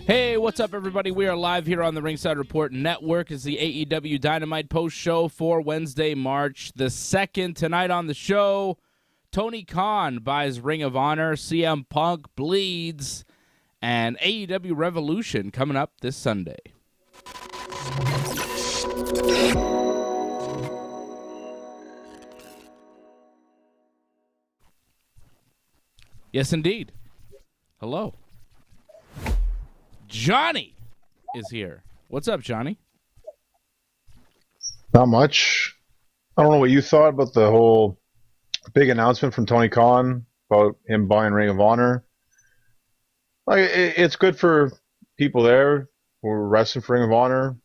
Hey, what's up, everybody? We are live here on the Ringside Report Network. It's the AEW Dynamite post show for Wednesday, March the 2nd. Tonight on the show, Tony Kahn buys Ring of Honor, CM Punk bleeds, and AEW Revolution coming up this Sunday. Yes, indeed. Hello. Johnny is here. What's up, Johnny? Not much. I don't know what you thought about the whole big announcement from Tony Khan about him buying Ring of Honor. Like, it's good for people there who are wrestling for Ring of Honor.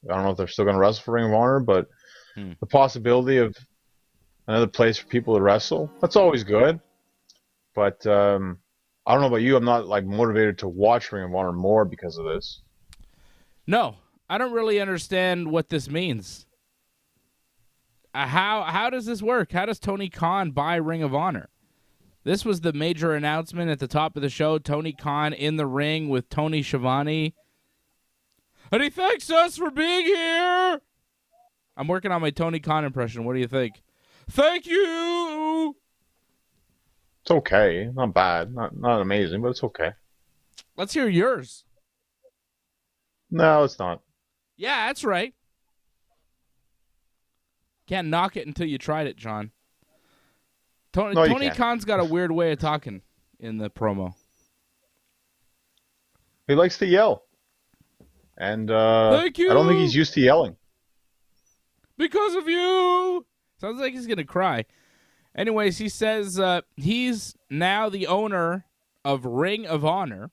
I don't know if they're still going to wrestle for Ring of Honor, but the possibility of another place for people to wrestle, that's always good. But I don't know about you. I'm not like motivated to watch Ring of Honor more because of this. No, I don't really understand what this means. How does this work? How does Tony Khan buy Ring of Honor? This was the major announcement at the top of the show. Tony Khan in the ring with Tony Schiavone. And he thanks us for being here. I'm working on my Tony Khan impression. What do you think? Thank you. It's okay. Not bad. Not amazing, but it's okay. Let's hear yours. No, it's not. Yeah, that's right. Can't knock it until you tried it, John. Tony Khan's got a weird way of talking in the promo. He likes to yell. And Thank you. I don't think he's used to yelling. Because of you. Sounds like he's going to cry. Anyways, he says he's now the owner of Ring of Honor.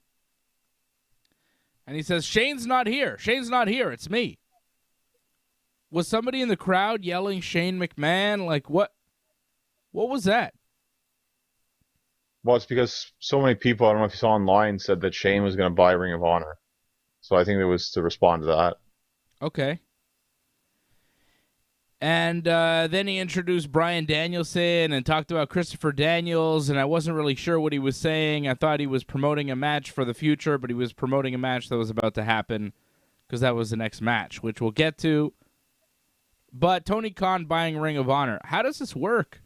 And he says, Shane's not here. Shane's not here. It's me. Was somebody in the crowd yelling Shane McMahon? Like, what was that? Well, it's because so many people, I don't know if you saw online, said that Shane was going to buy Ring of Honor. So I think it was to respond to that. Okay. And then he introduced Bryan Danielson and talked about Christopher Daniels, and I wasn't really sure what he was saying. I thought he was promoting a match for the future, but he was promoting a match that was about to happen because that was the next match, which we'll get to. But Tony Khan buying Ring of Honor, how does this work?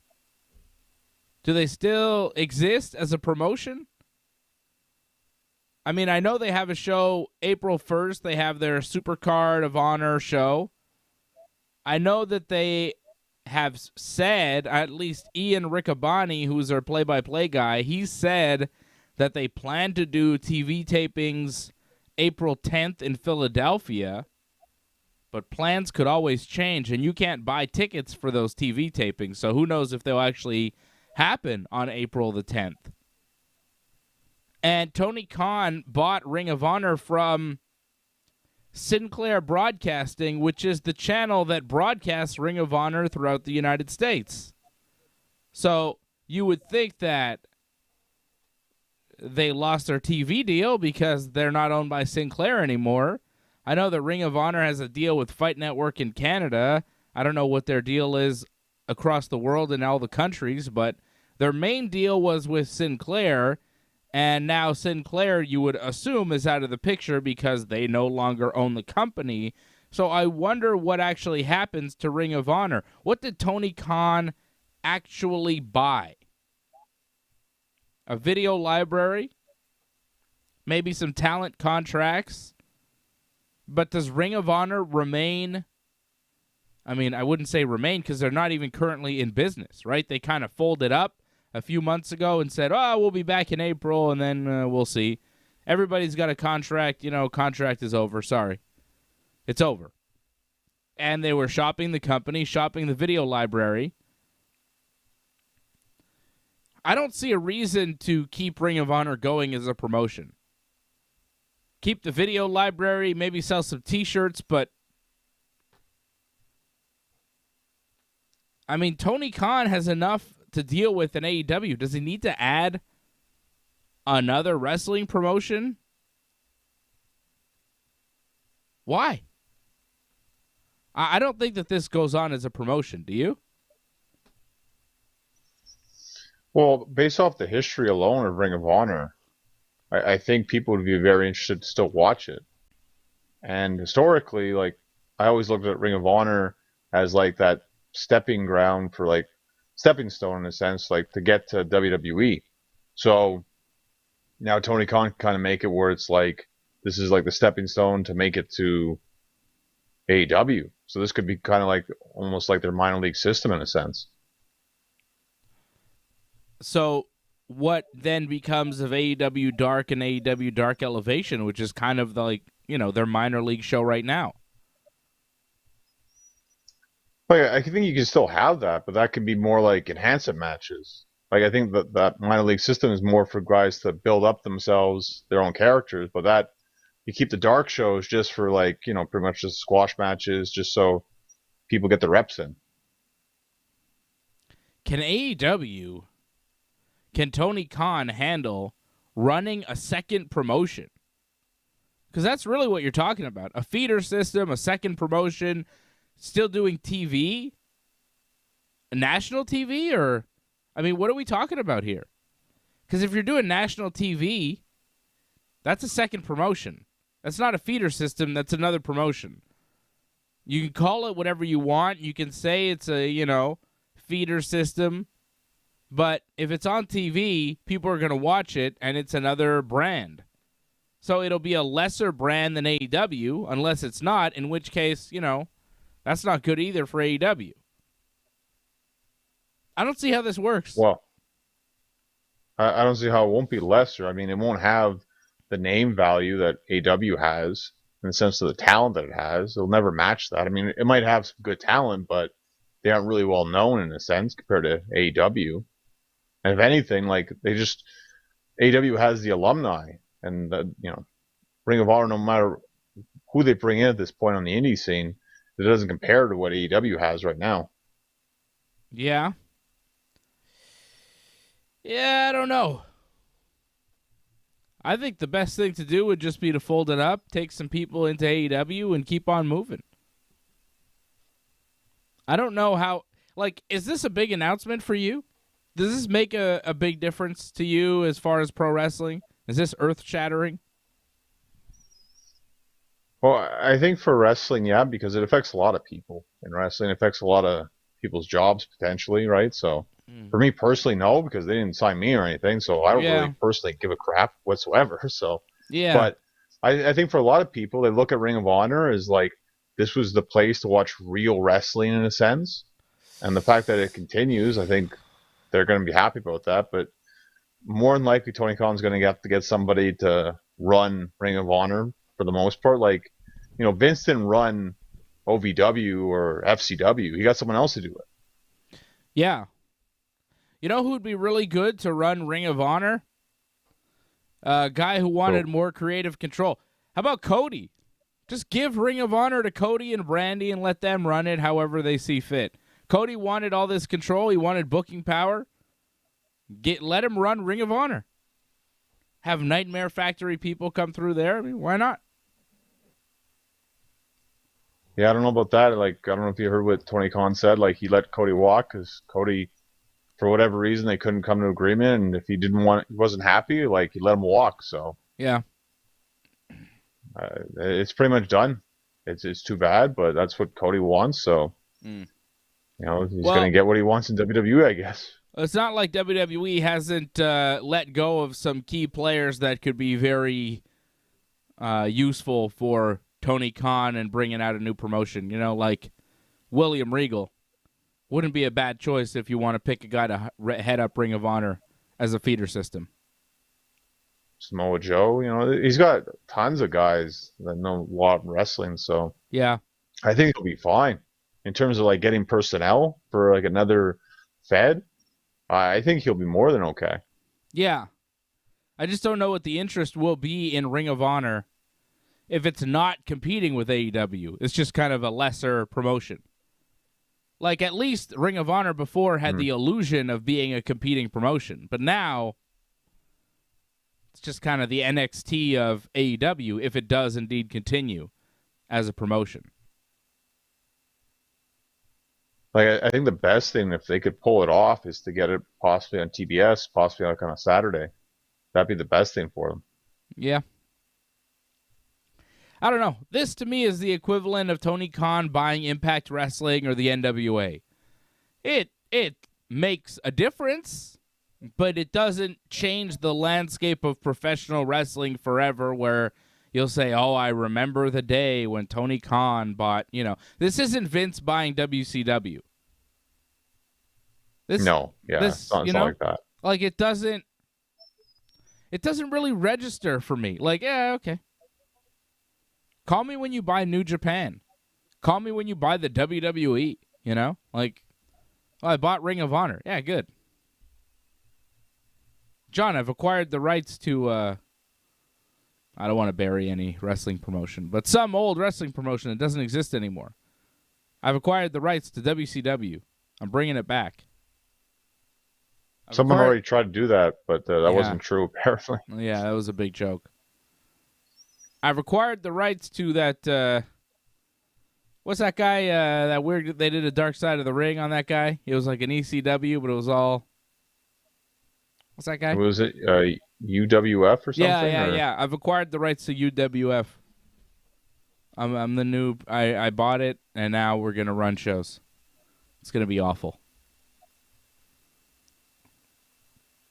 Do they still exist as a promotion? I mean, I know they have a show April 1st. They have their Supercard of Honor show. I know that they have said, at least Ian Riccaboni, who's their play-by-play guy, he said that they plan to do TV tapings April 10th in Philadelphia, but plans could always change, and you can't buy tickets for those TV tapings, so who knows if they'll actually happen on April the 10th. And Tony Khan bought Ring of Honor from Sinclair Broadcasting, which is the channel that broadcasts Ring of Honor throughout the United States. So you would think that they lost their TV deal because they're not owned by Sinclair anymore. I know that Ring of Honor has a deal with Fight Network in Canada. I don't know what their deal is across the world in all the countries, but their main deal was with Sinclair. And now Sinclair, you would assume, is out of the picture because they no longer own the company. So I wonder what actually happens to Ring of Honor. What did Tony Khan actually buy? A video library? Maybe some talent contracts? But does Ring of Honor remain? I mean, I wouldn't say remain because they're not even currently in business, right? They kind of folded up a few months ago and said, we'll be back in April, and then we'll see. Everybody's got a contract. Contract is over. Sorry. It's over. And they were shopping the company, shopping the video library. I don't see a reason to keep Ring of Honor going as a promotion. Keep the video library, maybe sell some T-shirts, but I mean, Tony Khan has enough to deal with in AEW. Does he need to add another wrestling promotion? Why? I don't think that this goes on as a promotion. Do you? Well, based off the history alone of Ring of Honor, I think people would be very interested to still watch it. And historically, like I always looked at Ring of Honor as like that stepping ground for like stepping stone in a sense, like to get to WWE. So now Tony Khan can kind of make it where it's like this is like the stepping stone to make it to AEW. So this could be kind of like almost like their minor league system in a sense. So what then becomes of AEW Dark and AEW Dark Elevation, which is kind of like, their minor league show right now? Like I think you can still have that, but that could be more like enhancement matches. Like I think that minor league system is more for guys to build up themselves, their own characters, but that you keep the dark shows just for like, pretty much just squash matches, just so people get the reps in. Can AEW, can Tony Khan handle running a second promotion? Because that's really what you're talking about. A feeder system, a second promotion, still doing TV? National TV? Or, what are we talking about here? Because if you're doing national TV, that's a second promotion. That's not a feeder system. That's another promotion. You can call it whatever you want. You can say it's a, feeder system. But if it's on TV, people are going to watch it, and it's another brand. So it'll be a lesser brand than AEW, unless it's not, in which case, that's not good either for AEW. I don't see how this works. Well, I don't see how it won't be lesser. I mean, it won't have the name value that AEW has in the sense of the talent that it has. It'll never match that. I mean, it might have some good talent, but they aren't really well known in a sense compared to AEW. And if anything, like AEW has the alumni and Ring of Honor, no matter who they bring in at this point on the indie scene, it doesn't compare to what AEW has right now. Yeah. Yeah, I don't know. I think the best thing to do would just be to fold it up, take some people into AEW, and keep on moving. I don't know how... is this a big announcement for you? Does this make a big difference to you as far as pro wrestling? Is this earth-shattering? Well, I think for wrestling, yeah, because it affects a lot of people in wrestling. It affects a lot of people's jobs, potentially, right? So... For me personally, no, because they didn't sign me or anything, so I don't really personally give a crap whatsoever. So, yeah. But I think for a lot of people, they look at Ring of Honor as like this was the place to watch real wrestling in a sense, and the fact that it continues, I think they're going to be happy about that. But more than likely, Tony Khan's going to have to get somebody to run Ring of Honor for the most part. Like, Vince didn't run OVW or FCW; he got someone else to do it. Yeah. You know who would be really good to run Ring of Honor? A guy who wanted more creative control. How about Cody? Just give Ring of Honor to Cody and Brandy and let them run it however they see fit. Cody wanted all this control. He wanted booking power. Let him run Ring of Honor. Have Nightmare Factory people come through there. Why not? Yeah, I don't know about that. I don't know if you heard what Tony Khan said. He let Cody walk because Cody... for whatever reason, they couldn't come to agreement, and if he wasn't happy, he let him walk. So yeah, it's pretty much done. It's too bad, but that's what Cody wants. So he's gonna get what he wants in WWE, I guess. It's not like WWE hasn't let go of some key players that could be very useful for Tony Khan and bringing out a new promotion. Like William Regal. Wouldn't be a bad choice if you want to pick a guy to head up Ring of Honor as a feeder system. Samoa Joe, he's got tons of guys that know a lot of wrestling, so yeah, I think it'll be fine in terms of getting personnel for another Fed. I think he'll be more than okay. Yeah, I just don't know what the interest will be in Ring of Honor if it's not competing with AEW. It's just kind of a lesser promotion. At least Ring of Honor before had the illusion of being a competing promotion. But now, it's just kind of the NXT of AEW, if it does indeed continue as a promotion. I think the best thing, if they could pull it off, is to get it possibly on TBS, possibly on a Saturday. That'd be the best thing for them. Yeah. I don't know. This, to me, is the equivalent of Tony Khan buying Impact Wrestling or the NWA. It makes a difference, but it doesn't change the landscape of professional wrestling forever where you'll say, oh, I remember the day when Tony Khan bought, This isn't Vince buying WCW. It's not like that. Like, it doesn't really register for me. Like, yeah, okay. Call me when you buy New Japan. Call me when you buy the WWE, Like, I bought Ring of Honor. Yeah, good. John, I've acquired the rights to, I don't want to bury any wrestling promotion, but some old wrestling promotion that doesn't exist anymore. I've acquired the rights to WCW. I'm bringing it back. Someone already tried to do that, but that wasn't true, apparently. Yeah, that was a big joke. I've acquired the rights to that, what's that guy, that weird, they did a Dark Side of the Ring on that guy? It was like an ECW, but it was all, what's that guy? Was it UWF or something? Yeah. I've acquired the rights to UWF. I'm the new, I bought it, and now we're going to run shows. It's going to be awful.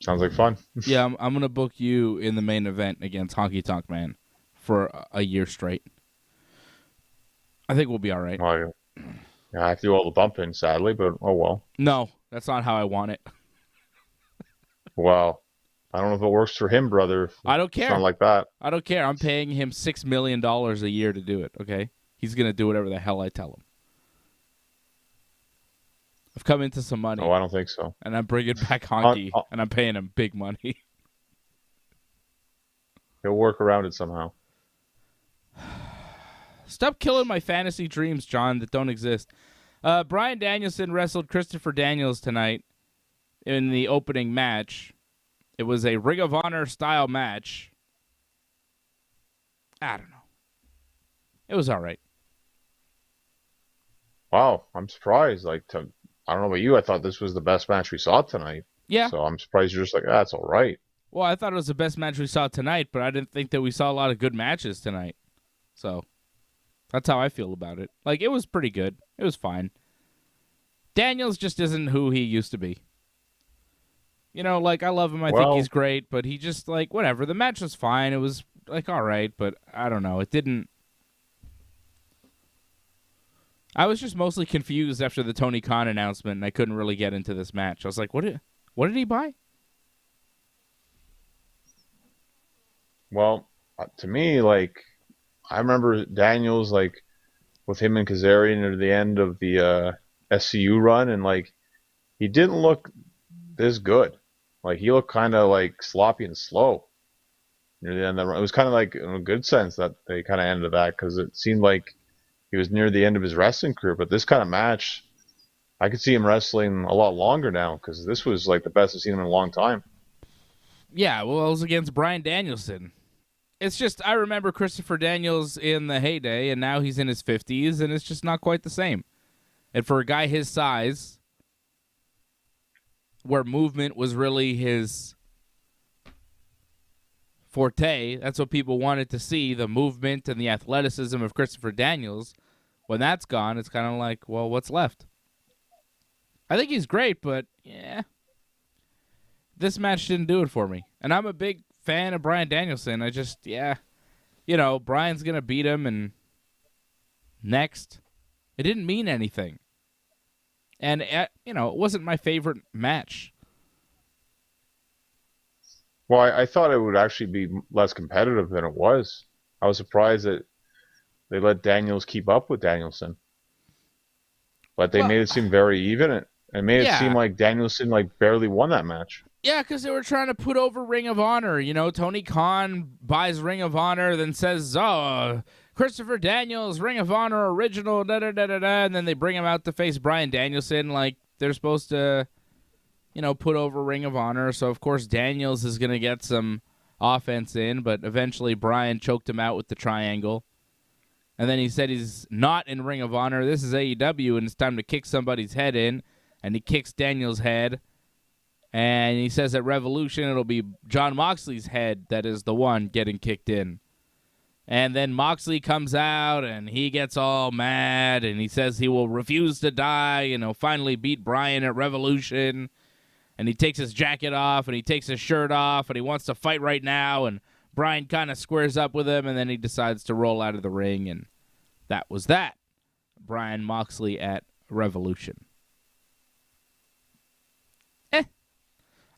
Sounds like fun. Yeah, I'm going to book you in the main event against Honky Tonk Man for a year straight. I think we'll be all right. Well, yeah, I have to do all the bumping, sadly, but oh well. No, that's not how I want it. Well, I don't know if it works for him, brother. I don't care. It's not like that. I don't care. I'm paying him $6 million a year to do it, okay? He's going to do whatever the hell I tell him. I've come into some money. Oh, I don't think so. And I'm bringing back Honky, and I'm paying him big money. He'll work around it somehow. Stop killing my fantasy dreams, John, that don't exist. Bryan Danielson wrestled Christopher Daniels tonight in the opening match. It was a Ring of Honor style match. I don't know. It was all right. Wow, I'm surprised. I don't know about you. I thought this was the best match we saw tonight. Yeah. So I'm surprised you're just like, that's all right. Well, I thought it was the best match we saw tonight, but I didn't think that we saw a lot of good matches tonight. So that's how I feel about it. Like, it was pretty good. It was fine. Daniels just isn't who he used to be. I love him. I think he's great, but he just, whatever. The match was fine. It was, all right, but I don't know. It didn't. I was just mostly confused after the Tony Khan announcement, and I couldn't really get into this match. I was like, what did he buy? Well, to me, I remember Daniels, with him and Kazarian near the end of the SCU run, and, he didn't look this good. He looked kind of, sloppy and slow near the end of the run. It was kind of, in a good sense that they kind of ended that, because it seemed like he was near the end of his wrestling career. But this kind of match, I could see him wrestling a lot longer now, because this was, the best I've seen him in a long time. Yeah, well, it was against Bryan Danielson. It's just, I remember Christopher Daniels in the heyday, and now he's in his 50s, and it's just not quite the same. And for a guy his size, where movement was really his forte, that's what people wanted to see, the movement and the athleticism of Christopher Daniels. When that's gone, it's kind of like, well, what's left? I think he's great, but, yeah. This match didn't do it for me. And I'm a big fan of Bryan Danielson. I just, Bryan's going to beat him, and next. It didn't mean anything. And, it wasn't my favorite match. Well, I thought it would actually be less competitive than it was. I was surprised that they let Daniels keep up with Danielson. But they made it seem very even. It made it seem like Danielson barely won that match. Yeah, because they were trying to put over Ring of Honor. Tony Khan buys Ring of Honor, then says, Christopher Daniels, Ring of Honor original, da-da-da-da-da, and then they bring him out to face Bryan Danielson like they're supposed to, put over Ring of Honor. So, of course, Daniels is going to get some offense in, but eventually Bryan choked him out with the triangle. And then he said he's not in Ring of Honor. This is AEW, and it's time to kick somebody's head in, and he kicks Daniels' head. And he says at Revolution it'll be Jon Moxley's head that is the one getting kicked in. And then Moxley comes out and he gets all mad and he says he will refuse to die and he'll finally beat Bryan at Revolution. And he takes his jacket off and he takes his shirt off and he wants to fight right now. And Bryan kind of squares up with him and then he decides to roll out of the ring. And that was that. Bryan Moxley at Revolution.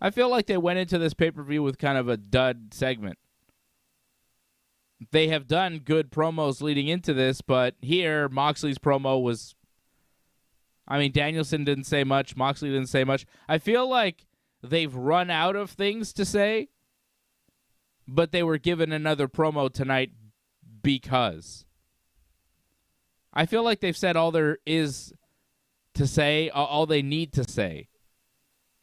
I feel like they went into this pay-per-view with kind of a dud segment. They have done good promos leading into this, but here, Moxley's promo was... I mean, Danielson didn't say much. Moxley didn't say much. I feel like they've run out of things to say, but they were given another promo tonight because. I feel like they've said all there is to say, all they need to say.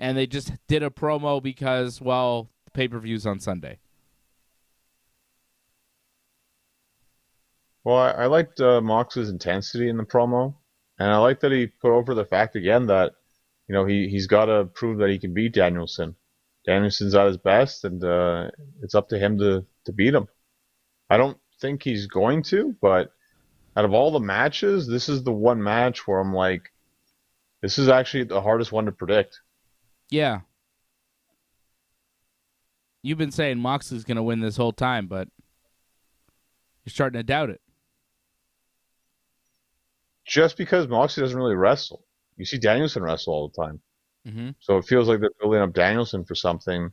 And they just did a promo because, well, the pay-per-view's on Sunday. Well, I liked Mox's intensity in the promo, and I like that he put over the fact again that, you know, he's got to prove that he can beat Danielson. Danielson's at his best, and it's up to him to beat him. I don't think he's going to, but out of all the matches, this is the one match where I'm like, this is actually the hardest one to predict. Yeah. You've been saying Moxley's going to win this whole time, but you're starting to doubt it. Just because Moxley doesn't really wrestle. You see Danielson wrestle all the time. Mm-hmm. So it feels like they're building up Danielson for something,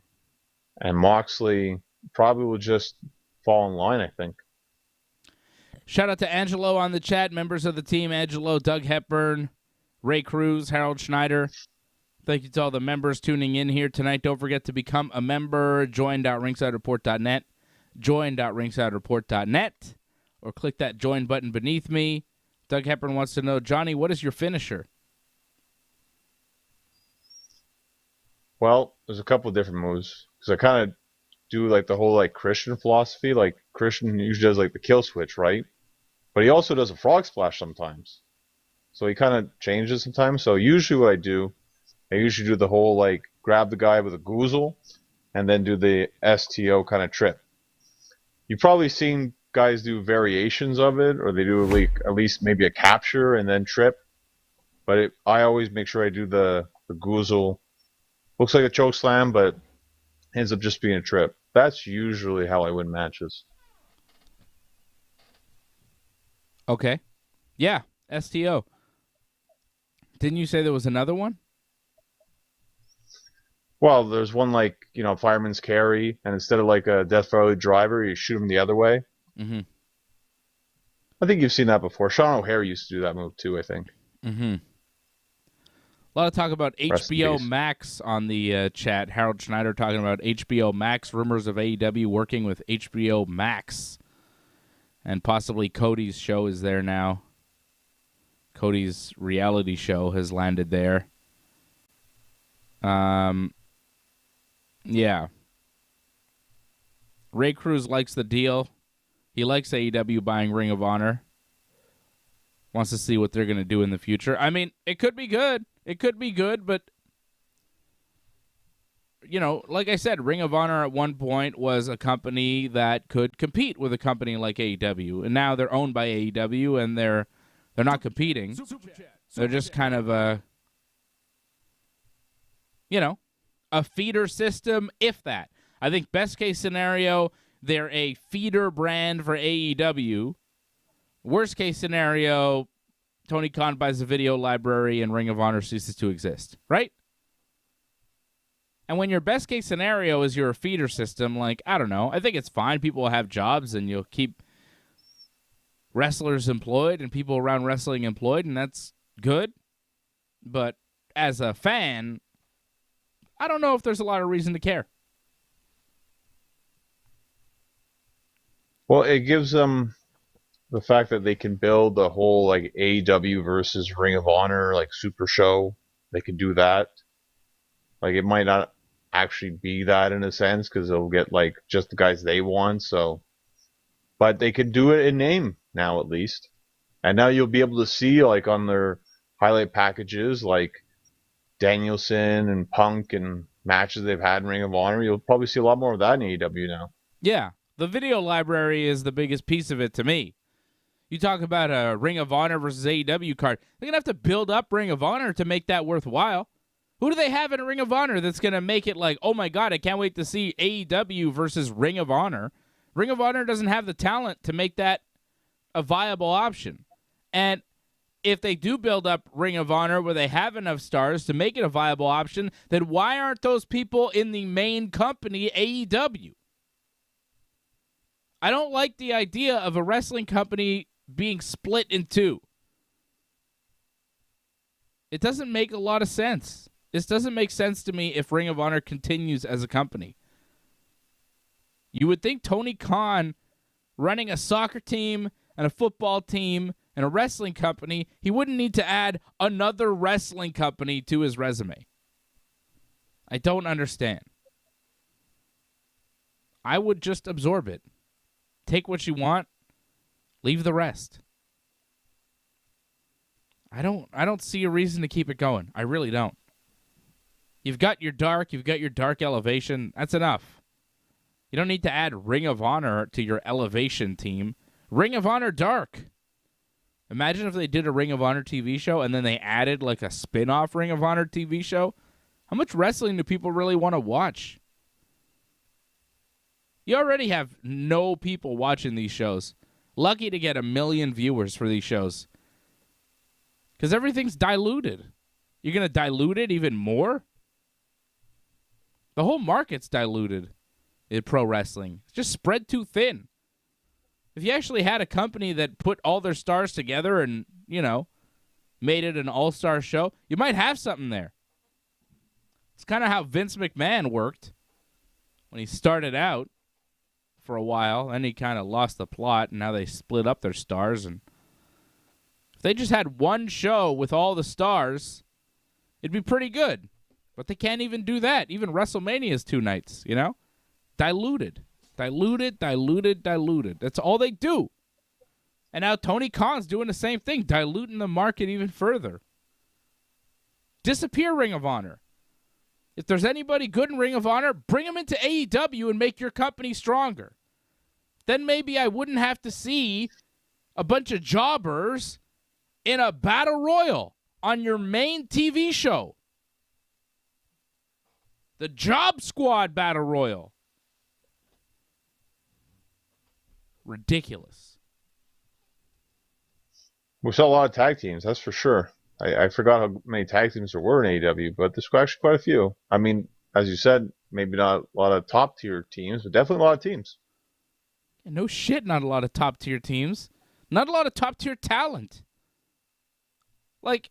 and Moxley probably will just fall in line, I think. Shout out to Angelo on the chat, members of the team, Angelo, Doug Hepburn, Ray Cruz, Harold Schneider. Thank you to all the members tuning in here tonight. Don't forget to become a member. Join.ringsidereport.net. Join.ringsidereport.net. Or click that join button beneath me. Doug Hepburn wants to know, Johnny, what is your finisher? Well, there's a couple of different moves. Because I kind of do like the whole like Christian philosophy. Like Christian usually does like the kill switch, right? But he also does a frog splash sometimes. So he kind of changes sometimes. So usually what I usually do the whole, like, grab the guy with a goozle and then do the STO kind of trip. You've probably seen guys do variations of it, or they do, like, at least maybe a capture and then trip. But I always make sure I do the goozle. Looks like a choke slam, but ends up just being a trip. That's usually how I win matches. Okay. Yeah, STO. Didn't you say there was another one? Well, there's one like, you know, fireman's carry, and instead of like a Death Valley driver, you shoot him the other way. Mm-hmm. I think you've seen that before. Sean O'Hare used to do that move too, I think. Mm-hmm. A lot of talk about HBO Max on the chat. Harold Schneider talking about HBO Max, rumors of AEW working with HBO Max. And possibly Cody's show is there now. Cody's reality show has landed there. Yeah. Ray Cruz likes the deal. He likes AEW buying Ring of Honor. Wants to see what they're going to do in the future. I mean, it could be good. It could be good, but, you know, like I said, Ring of Honor at one point was a company that could compete with a company like AEW. And now they're owned by AEW, and they're not competing. They're just kind of a, you know, a feeder system, if that. I think best case scenario, they're a feeder brand for AEW. Worst case scenario, Tony Khan buys a video library and Ring of Honor ceases to exist, right? And when your best case scenario is you're a feeder system, like, I don't know, I think it's fine. People will have jobs and you'll keep wrestlers employed and people around wrestling employed, and that's good. But as a fan, I don't know if there's a lot of reason to care. Well, it gives them the fact that they can build the whole like AEW versus Ring of Honor like super show. They can do that. Like it might not actually be that in a sense because they'll get like just the guys they want. So, but they can do it in name now at least, and now you'll be able to see like on their highlight packages like Danielson and Punk and matches they've had in Ring of Honor. You'll probably see a lot more of that in AEW now. Yeah, the video library is the biggest piece of it to me. You talk about a Ring of Honor versus AEW card. They're going to have to build up Ring of Honor to make that worthwhile. Who do they have in Ring of Honor that's going to make it like, oh my God, I can't wait to see AEW versus Ring of Honor? Ring of Honor doesn't have the talent to make that a viable option. And if they do build up Ring of Honor where they have enough stars to make it a viable option, then why aren't those people in the main company, AEW? I don't like the idea of a wrestling company being split in two. It doesn't make a lot of sense. This doesn't make sense to me if Ring of Honor continues as a company. You would think Tony Khan running a soccer team and a football team and a wrestling company, he wouldn't need to add another wrestling company to his resume. I don't understand. I would just absorb it. Take what you want, leave the rest. I don't see a reason to keep it going. I really don't. You've got your dark elevation. That's enough. You don't need to add Ring of Honor to your elevation team. Ring of Honor Dark. Imagine if they did a Ring of Honor TV show and then they added like a spin-off Ring of Honor TV show. How much wrestling do people really want to watch? You already have no people watching these shows. Lucky to get 1 million viewers for these shows. Because everything's diluted. You're going to dilute it even more? The whole market's diluted in pro wrestling. It's just spread too thin. If you actually had a company that put all their stars together and, made it an all-star show, you might have something there. It's kind of how Vince McMahon worked when he started out for a while, and he kind of lost the plot, and now they split up their stars. And if they just had one show with all the stars, it'd be pretty good. But they can't even do that. Even WrestleMania is 2 nights, Diluted. That's all they do. And now Tony Khan's doing the same thing, diluting the market even further. Disappear Ring of Honor. If there's anybody good in Ring of Honor, bring them into AEW and make your company stronger. Then maybe I wouldn't have to see a bunch of jobbers in a battle royal on your main TV show. The Job Squad Battle Royal. Ridiculous. We saw a lot of tag teams, that's for sure. I forgot how many tag teams there were in AEW, but there's actually quite a few. I mean, as you said, maybe not a lot of top-tier teams, but definitely a lot of teams. Yeah, no shit, not a lot of top-tier teams. Not a lot of top-tier talent. Like,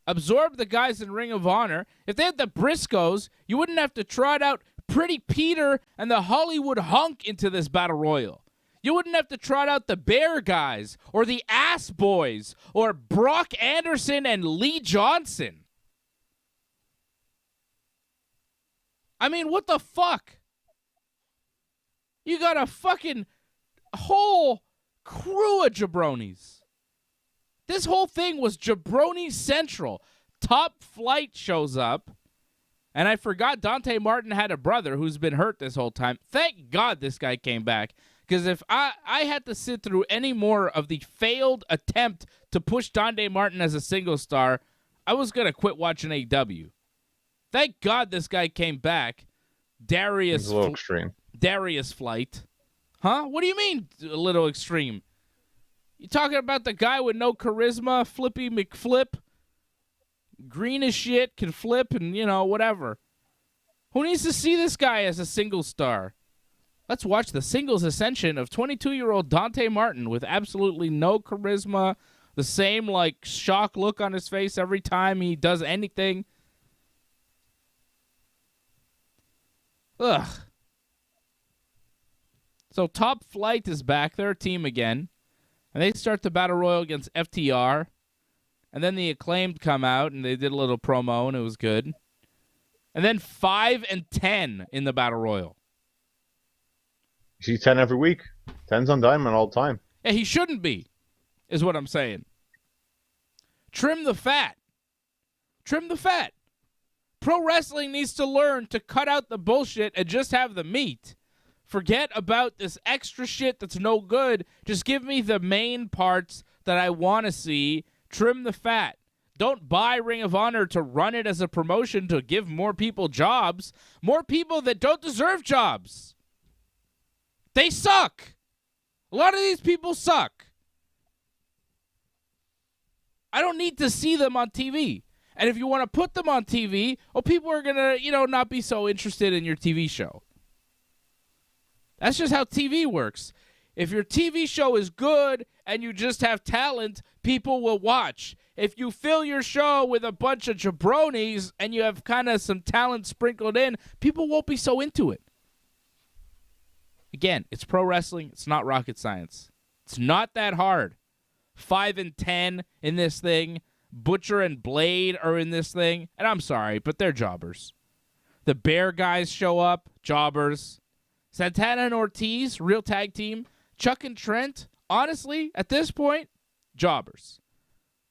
absorb the guys in Ring of Honor. If they had the Briscoes, you wouldn't have to trot out Pretty Peter and the Hollywood Hunk into this battle royal. You wouldn't have to trot out the Bear Guys or the Ass Boys or Brock Anderson and Lee Johnson. I mean, what the fuck? You got a fucking whole crew of jabronis. This whole thing was jabroni central. Top Flight shows up. And I forgot Dante Martin had a brother who's been hurt this whole time. Thank God this guy came back. Because if I had to sit through any more of the failed attempt to push Dante Martin as a single star, I was going to quit watching AEW. Thank God this guy came back. Darius. It's a little extreme. Darius Flight. Huh? What do you mean a little extreme? You talking about the guy with no charisma, Flippy McFlip? Green as shit, can flip, and, whatever. Who needs to see this guy as a single star? Let's watch the singles ascension of 22-year-old Dante Martin with absolutely no charisma, the same, shock look on his face every time he does anything. Ugh. So Top Flight is back. They're a team again. And they start the Battle Royal against FTR. And then the Acclaimed come out, and they did a little promo, and it was good. And then 5 and 10 in the Battle Royal. You see 10 every week. 10's on Diamond all the time. Yeah, he shouldn't be, is what I'm saying. Trim the fat. Trim the fat. Pro wrestling needs to learn to cut out the bullshit and just have the meat. Forget about this extra shit that's no good. Just give me the main parts that I want to see. Trim the fat. Don't buy Ring of Honor to run it as a promotion to give more people jobs. More people that don't deserve jobs. They suck. A lot of these people suck. I don't need to see them on TV. And if you want to put them on TV, well, people are going to, not be so interested in your TV show. That's just how TV works. If your TV show is good and you just have talent, people will watch. If you fill your show with a bunch of jabronis and you have kind of some talent sprinkled in, people won't be so into it. Again, it's pro wrestling. It's not rocket science. It's not that hard. 5 and 10 in this thing. Butcher and Blade are in this thing. And I'm sorry, but they're jobbers. The Bear guys show up, jobbers. Santana and Ortiz, real tag team. Chuck and Trent, honestly, at this point, jobbers.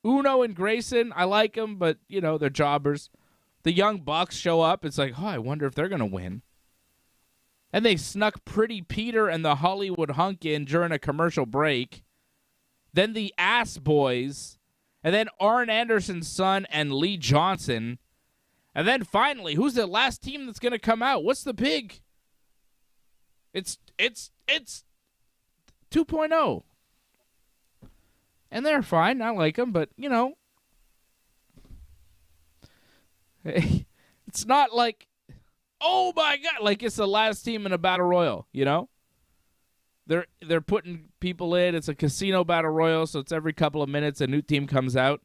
Uno and Grayson, I like them, but, they're jobbers. The Young Bucks show up. It's like, I wonder if they're going to win. And they snuck Pretty Peter and the Hollywood Hunk in during a commercial break. Then the Ass Boys. And then Arn Anderson's son and Lee Johnson. And then finally, who's the last team that's going to come out? What's the big? It's 2.0. And they're fine. I like them, but, it's not like, oh, my God, like it's the last team in a battle royal, They're putting people in. It's a casino battle royal, so it's every couple of minutes a new team comes out.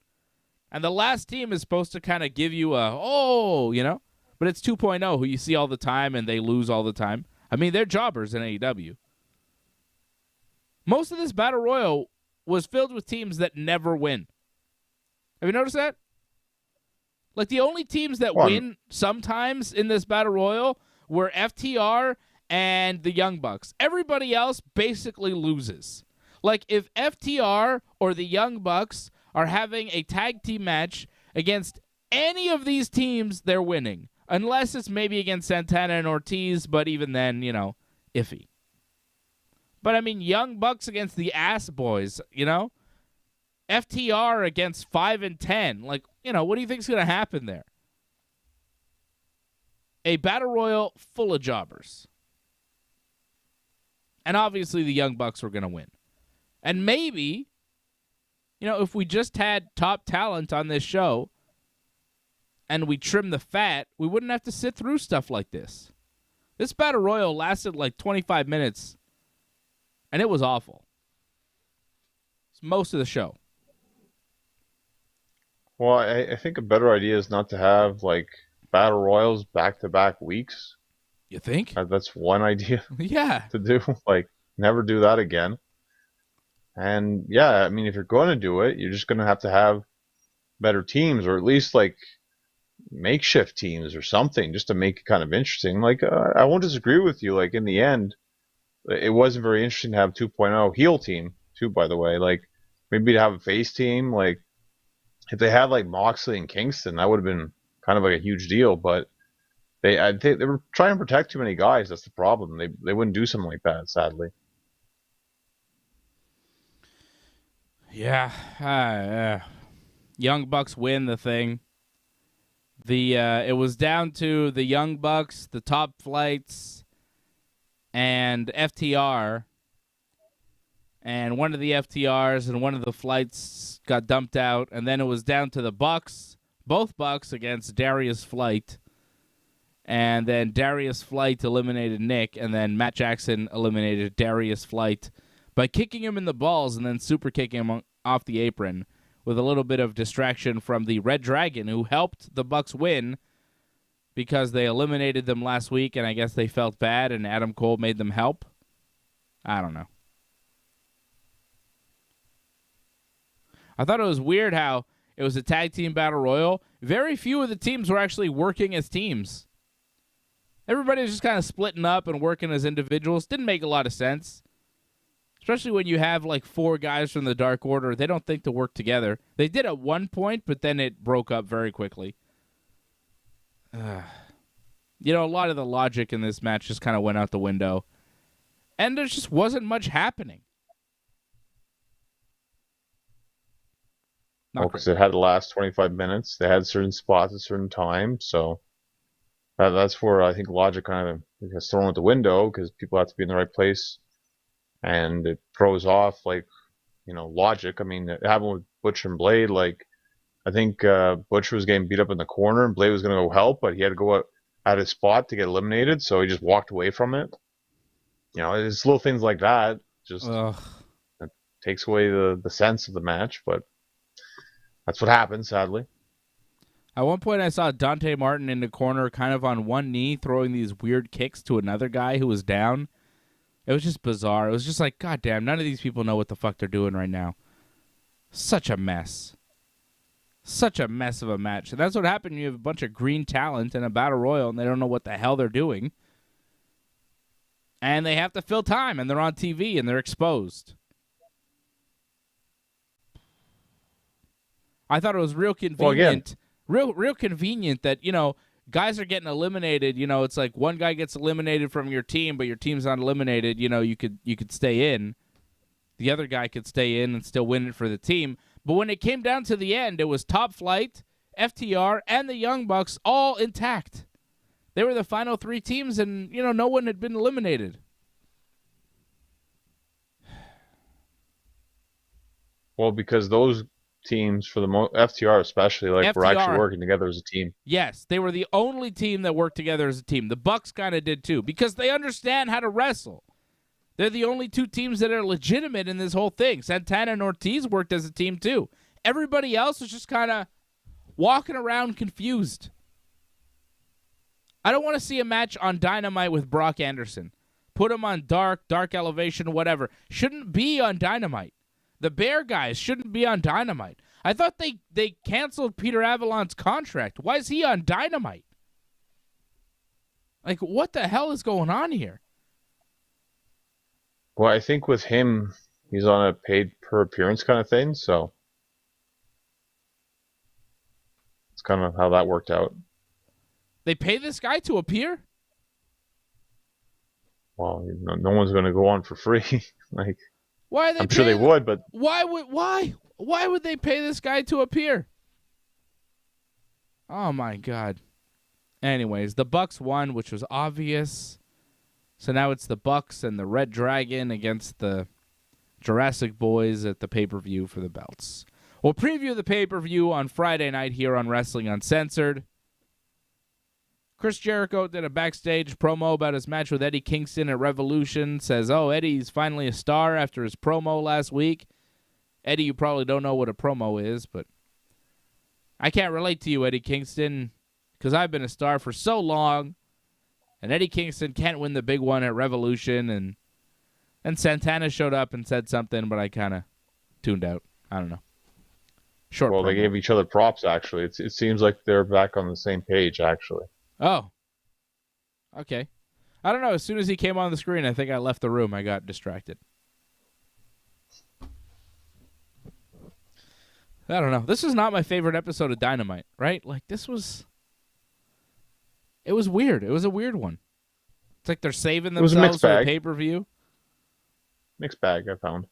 And the last team is supposed to kind of give you but it's 2.0, who you see all the time and they lose all the time. I mean, they're jobbers in AEW. Most of this battle royal was filled with teams that never win. Have you noticed that? Like, the only teams that win sometimes in this battle royal were FTR and the Young Bucks. Everybody else basically loses. Like, if FTR or the Young Bucks are having a tag team match against any of these teams, they're winning. Unless it's maybe against Santana and Ortiz, but even then, iffy. But, I mean, Young Bucks against the Ass Boys, FTR against 5 and 10. Like, what do you think's going to happen there? A battle royal full of jobbers. And obviously the Young Bucks were going to win. And maybe, if we just had top talent on this show and we trim the fat, we wouldn't have to sit through stuff like this. This battle royal lasted like 25 minutes, and it was awful. It's most of the show. Well, I think a better idea is not to have, battle royals back-to-back weeks. You think? That's one idea Yeah. to do. Never do that again. And, yeah, I mean, if you're going to do it, you're just going to have better teams, or at least, makeshift teams or something, just to make it kind of interesting. I won't disagree with you. In the end, it wasn't very interesting to have 2.0 heel team, too, by the way. Maybe to have a face team. If they had, Moxley and Kingston, that would have been kind of a huge deal, but they were trying to protect too many guys. That's the problem. They wouldn't do something like that, sadly. Yeah. Young Bucks win the thing. It was down to the Young Bucks, the Top Flights, and FTR. And one of the FTRs and one of the Flights got dumped out. And then it was down to the Bucks, both Bucks against Darius Flight. And then Darius Flight eliminated Nick. And then Matt Jackson eliminated Darius Flight by kicking him in the balls and then super kicking him off the apron, with a little bit of distraction from the Red Dragon, who helped the Bucks win because they eliminated them last week, and I guess they felt bad, and Adam Cole made them help. I don't know. I thought it was weird how it was a tag team battle royal. Very few of the teams were actually working as teams. Everybody was just kind of splitting up and working as individuals. Didn't make a lot of sense. Especially when you have 4 guys from the Dark Order. They don't think to work together. They did at one point, but then it broke up very quickly. You know, a lot of the logic in this match just kind of went out the window. And there just wasn't much happening. Well, because it had the last 25 minutes. They had certain spots at certain times. So that's where I think logic kind of gets thrown out the window because people have to be in the right place. And it throws off, like, logic. I mean, it happened with Butcher and Blade. Like, I think Butcher was getting beat up in the corner and Blade was going to go help, but he had to go out at his spot to get eliminated. So he just walked away from it. It's little things like that. Just it takes away the sense of the match, but that's what happened, sadly. At one point, I saw Dante Martin in the corner, kind of on one knee, throwing these weird kicks to another guy who was down. It was just bizarre. It was just like, God damn, none of these people know what the fuck they're doing right now. Such a mess. Such a mess of a match. And that's what happened. You have a bunch of green talent in a battle royal, and they don't know what the hell they're doing. And they have to fill time, and they're on TV, and they're exposed. I thought it was real convenient. Real convenient that, guys are getting eliminated. It's like one guy gets eliminated from your team, but your team's not eliminated. You could stay in. The other guy could stay in and still win it for the team. But when it came down to the end, it was Top Flight, FTR, and the Young Bucks all intact. They were the final three teams, and, no one had been eliminated. Well, because those teams, for the FTR especially, were actually working together as a team. Yes, they were the only team that worked together as a team. The Bucks kind of did, too, because they understand how to wrestle. They're the only two teams that are legitimate in this whole thing. Santana and Ortiz worked as a team, too. Everybody else was just kind of walking around confused. I don't want to see a match on Dynamite with Brock Anderson. Put him on Dark Elevation, whatever. Shouldn't be on Dynamite. The Bear guys shouldn't be on Dynamite. I thought they canceled Peter Avalon's contract. Why is he on Dynamite? Like, what the hell is going on here? Well, I think with him, he's on a paid per appearance kind of thing, so it's kind of how that worked out. They pay this guy to appear? Well, no one's going to go on for free. Like, why are they? I'm sure they would, but why would they pay this guy to appear? Oh my God. Anyways, the Bucks won, which was obvious. So now it's the Bucks and the Red Dragon against the Jurassic Boys at the pay-per-view for the belts. We'll preview the pay-per-view on Friday night here on Wrestling Uncensored. Chris Jericho did a backstage promo about his match with Eddie Kingston at Revolution. Says, Eddie's finally a star after his promo last week. Eddie, you probably don't know what a promo is, but I can't relate to you, Eddie Kingston, because I've been a star for so long. And Eddie Kingston can't win the big one at Revolution. And Santana showed up and said something, but I kind of tuned out. I don't know. Short promo. They gave each other props, actually. It seems like they're back on the same page, actually. Oh. Okay. I don't know. As soon as he came on the screen, I think I left the room. I got distracted. I don't know. This is not my favorite episode of Dynamite, right? Like, this was... It was weird. It was a weird one. It's like they're saving themselves for the pay-per-view. Mixed bag, I found.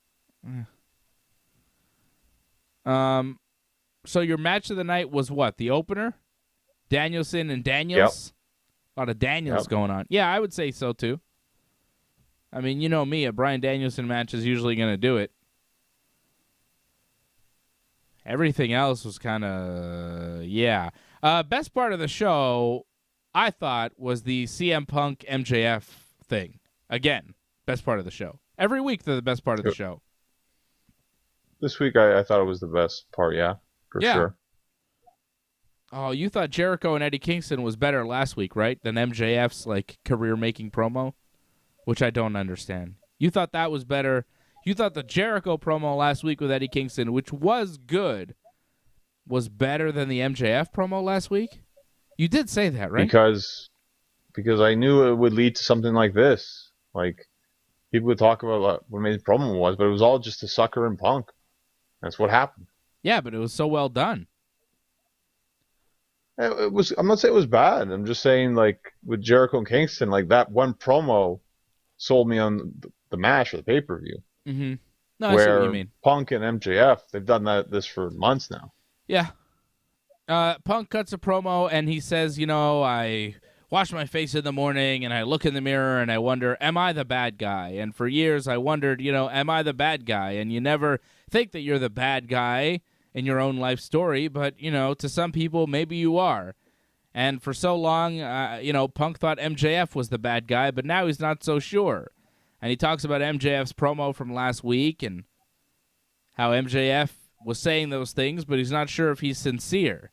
So your match of the night was what? The opener? Danielson and Daniels? Yep. A lot of Daniels going on. Yeah, I would say so, too. I mean, you know me. A Bryan Danielson match is usually going to do it. Everything else was kind of, yeah. Best part of the show, I thought, was the CM Punk MJF thing. Again, best part of the show. Every week they're the best part of the show. This week I thought it was the best part, for sure. Oh, you thought Jericho and Eddie Kingston was better last week, right? Than MJF's career-making promo, which I don't understand. You thought that was better. You thought the Jericho promo last week with Eddie Kingston, which was good, was better than the MJF promo last week? You did say that, right? Because I knew it would lead to something like this. Like, people would talk about what amazing promo was, but it was all just a sucker and Punk. That's what happened. Yeah, but it was so well done. I'm not saying it was bad. I'm just saying, like, with Jericho and Kingston, like, that one promo sold me on the match or the pay-per-view. Mm-hmm. No, I see what you Where mean. Punk and MJF, they've done this for months now. Yeah. Punk cuts a promo and he says, I wash my face in the morning and I look in the mirror and I wonder, am I the bad guy? And for years I wondered, am I the bad guy? And you never think that you're the bad guy in your own life story, but, to some people, maybe you are. And for so long, Punk thought MJF was the bad guy, but now he's not so sure. And he talks about MJF's promo from last week and how MJF was saying those things, but he's not sure if he's sincere.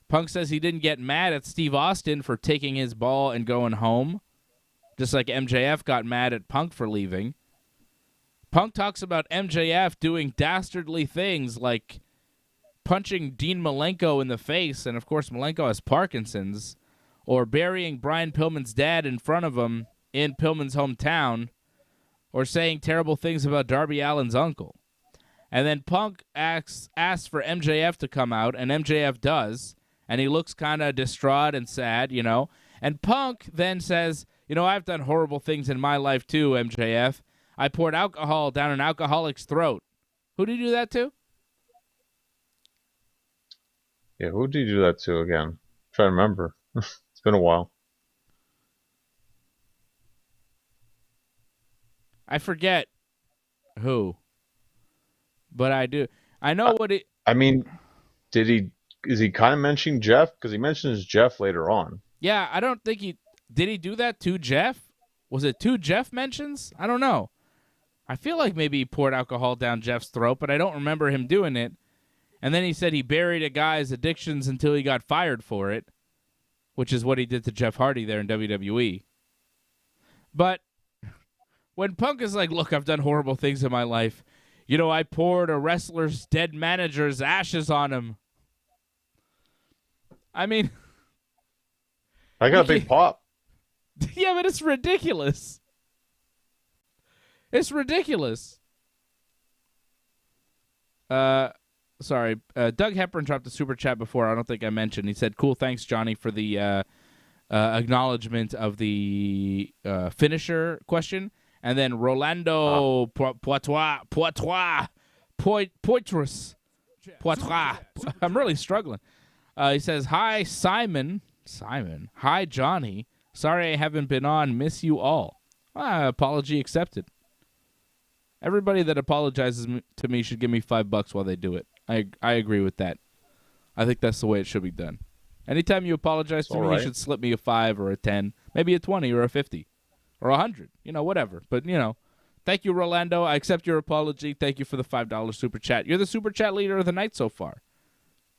Punk says he didn't get mad at Steve Austin for taking his ball and going home, just like MJF got mad at Punk for leaving. Punk talks about MJF doing dastardly things like punching Dean Malenko in the face, and of course Malenko has Parkinson's, or burying Brian Pillman's dad in front of him in Pillman's hometown, or saying terrible things about Darby Allin's uncle. And then Punk asks for MJF to come out, and MJF does, and he looks kind of distraught and sad, And Punk then says, I've done horrible things in my life too, MJF. I poured alcohol down an alcoholic's throat. Who did you do that to? Yeah, who did you do that to again? I'm trying to remember. It's been a while. I forget who. But I do. I know what it... I mean, is he kind of mentioning Jeff? Because he mentions Jeff later on. Yeah, I don't think he... Did he do that to Jeff? Was it two Jeff mentions? I don't know. I feel like maybe he poured alcohol down Jeff's throat, but I don't remember him doing it. And then he said he buried a guy's addictions until he got fired for it, which is what he did to Jeff Hardy there in WWE. But when Punk is like, look, I've done horrible things in my life. I poured a wrestler's dead manager's ashes on him. I mean... I got a big pop. Yeah, but it's ridiculous. It's ridiculous. Sorry. Doug Hepburn dropped a super chat before. I don't think I mentioned. He said, cool, thanks, Johnny, for the acknowledgement of the finisher question. And then Rolando Poitras. I'm really struggling. He says, hi, Simon. Hi, Johnny. Sorry I haven't been on. Miss you all. Apology accepted. Everybody that apologizes to me should give me $5 while they do it. I agree with that. I think that's the way it should be done. Anytime you apologize to me, you should slip me a 5 or a 10, maybe a 20 or a 50 or 100, whatever. But, thank you, Rolando. I accept your apology. Thank you for the $5 super chat. You're the super chat leader of the night so far.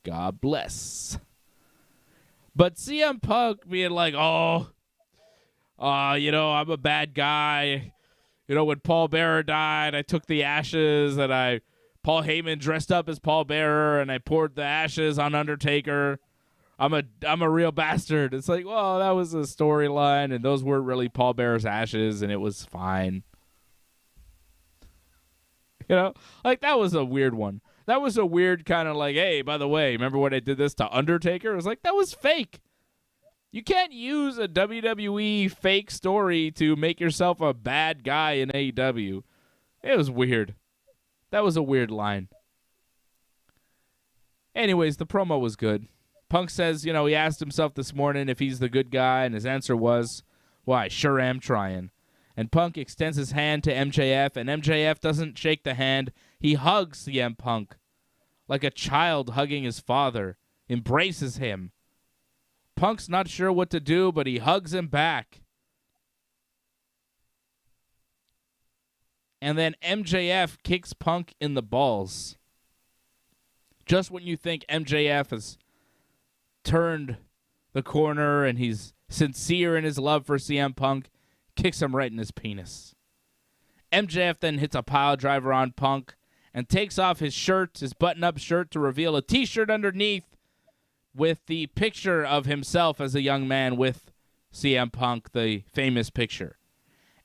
God bless. But CM Punk being like, I'm a bad guy. When Paul Bearer died, I took the ashes and Paul Heyman dressed up as Paul Bearer and I poured the ashes on Undertaker. I'm a real bastard. It's like, well, that was a storyline and those weren't really Paul Bearer's ashes and it was fine. Like that was a weird one. That was a weird kind of like, hey, by the way, remember when I did this to Undertaker? It was like, that was fake. You can't use a WWE fake story to make yourself a bad guy in AEW. It was weird. That was a weird line. Anyways, the promo was good. Punk says, he asked himself this morning if he's the good guy, and his answer was, well, I sure am trying. And Punk extends his hand to MJF, and MJF doesn't shake the hand. He hugs CM Punk like a child hugging his father, embraces him. Punk's not sure what to do, but he hugs him back. And then MJF kicks Punk in the balls. Just when you think MJF has turned the corner and he's sincere in his love for CM Punk, kicks him right in his penis. MJF then hits a pile driver on Punk and takes off his shirt, his button-up shirt, to reveal a T-shirt underneath with the picture of himself as a young man with CM Punk, the famous picture.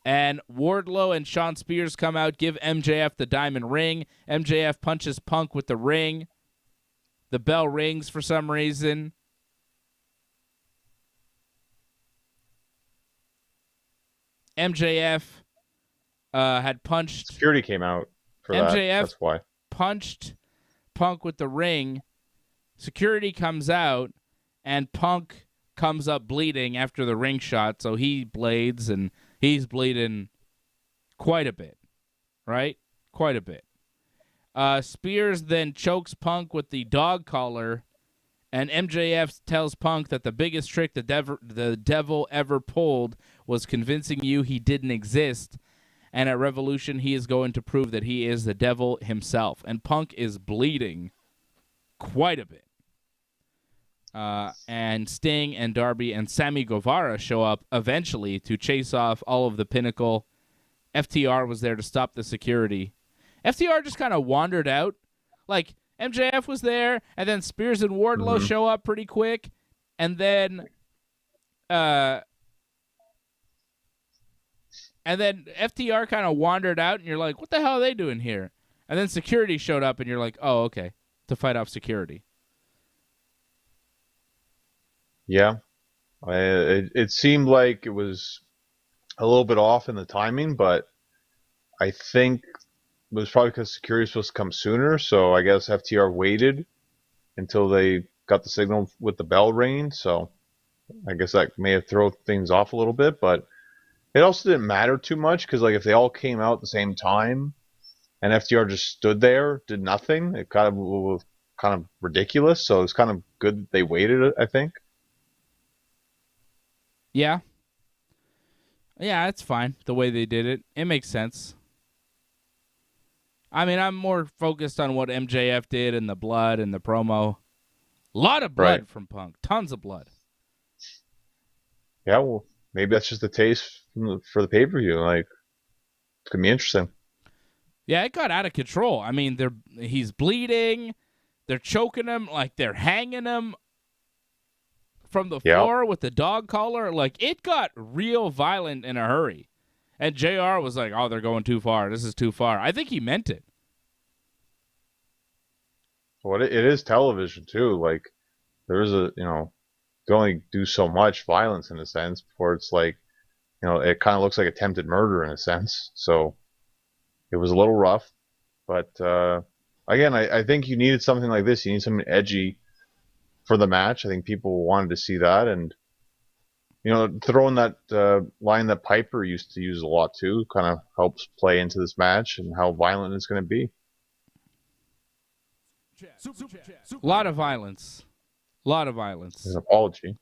And Wardlow and Shawn Spears come out, give MJF the diamond ring. MJF punches Punk with the ring. The bell rings for some reason. MJF had punched. Security came out for MJF that. That's why. Punched Punk with the ring. Security comes out, and Punk comes up bleeding after the ring shot, so he blades, and he's bleeding quite a bit, right? Quite a bit. Spears then chokes Punk with the dog collar, and MJF tells Punk that the biggest trick the devil ever pulled was convincing you he didn't exist, and at Revolution he is going to prove that he is the devil himself. And Punk is bleeding quite a bit. And Sting and Darby and Sammy Guevara show up eventually to chase off all of the Pinnacle. FTR was there to stop the security. FTR just kind of wandered out. Like, MJF was there, and then Spears and Wardlow show up pretty quick, and then FTR kind of wandered out, and you're like, what the hell are they doing here? And then security showed up, and you're like, oh, okay, to fight off security. Yeah. It seemed like it was a little bit off in the timing, but I think it was probably because security was supposed to come sooner, so I guess FTR waited until they got the signal with the bell ringing, so I guess that may have thrown things off a little bit, but it also didn't matter too much, because like if they all came out at the same time and FTR just stood there, did nothing, it kind of was kind of ridiculous, so it's kind of good that they waited, I think. Yeah. Yeah, it's fine the way they did it. It makes sense. I mean, I'm more focused on what MJF did and the blood and the promo. A lot of blood from Punk. Tons of blood. Yeah, well, maybe that's just the taste for the pay-per-view. Like, it's going to be interesting. Yeah, it got out of control. I mean, he's bleeding. They're choking him. Like, they're hanging him from the floor with the dog collar. Like, it got real violent in a hurry. And JR was like, oh, they're going too far. This is too far. I think he meant it. Well, it is television, too. Like, there is you can only do so much violence in a sense before it's like, it kind of looks like attempted murder in a sense. So it was a little rough. But, again, I think you needed something like this. You need something edgy for the match. I think people wanted to see that. And, throwing that line that Piper used to use a lot too kind of helps play into this match and how violent it's going to be. A lot of violence. A lot of violence. An apology.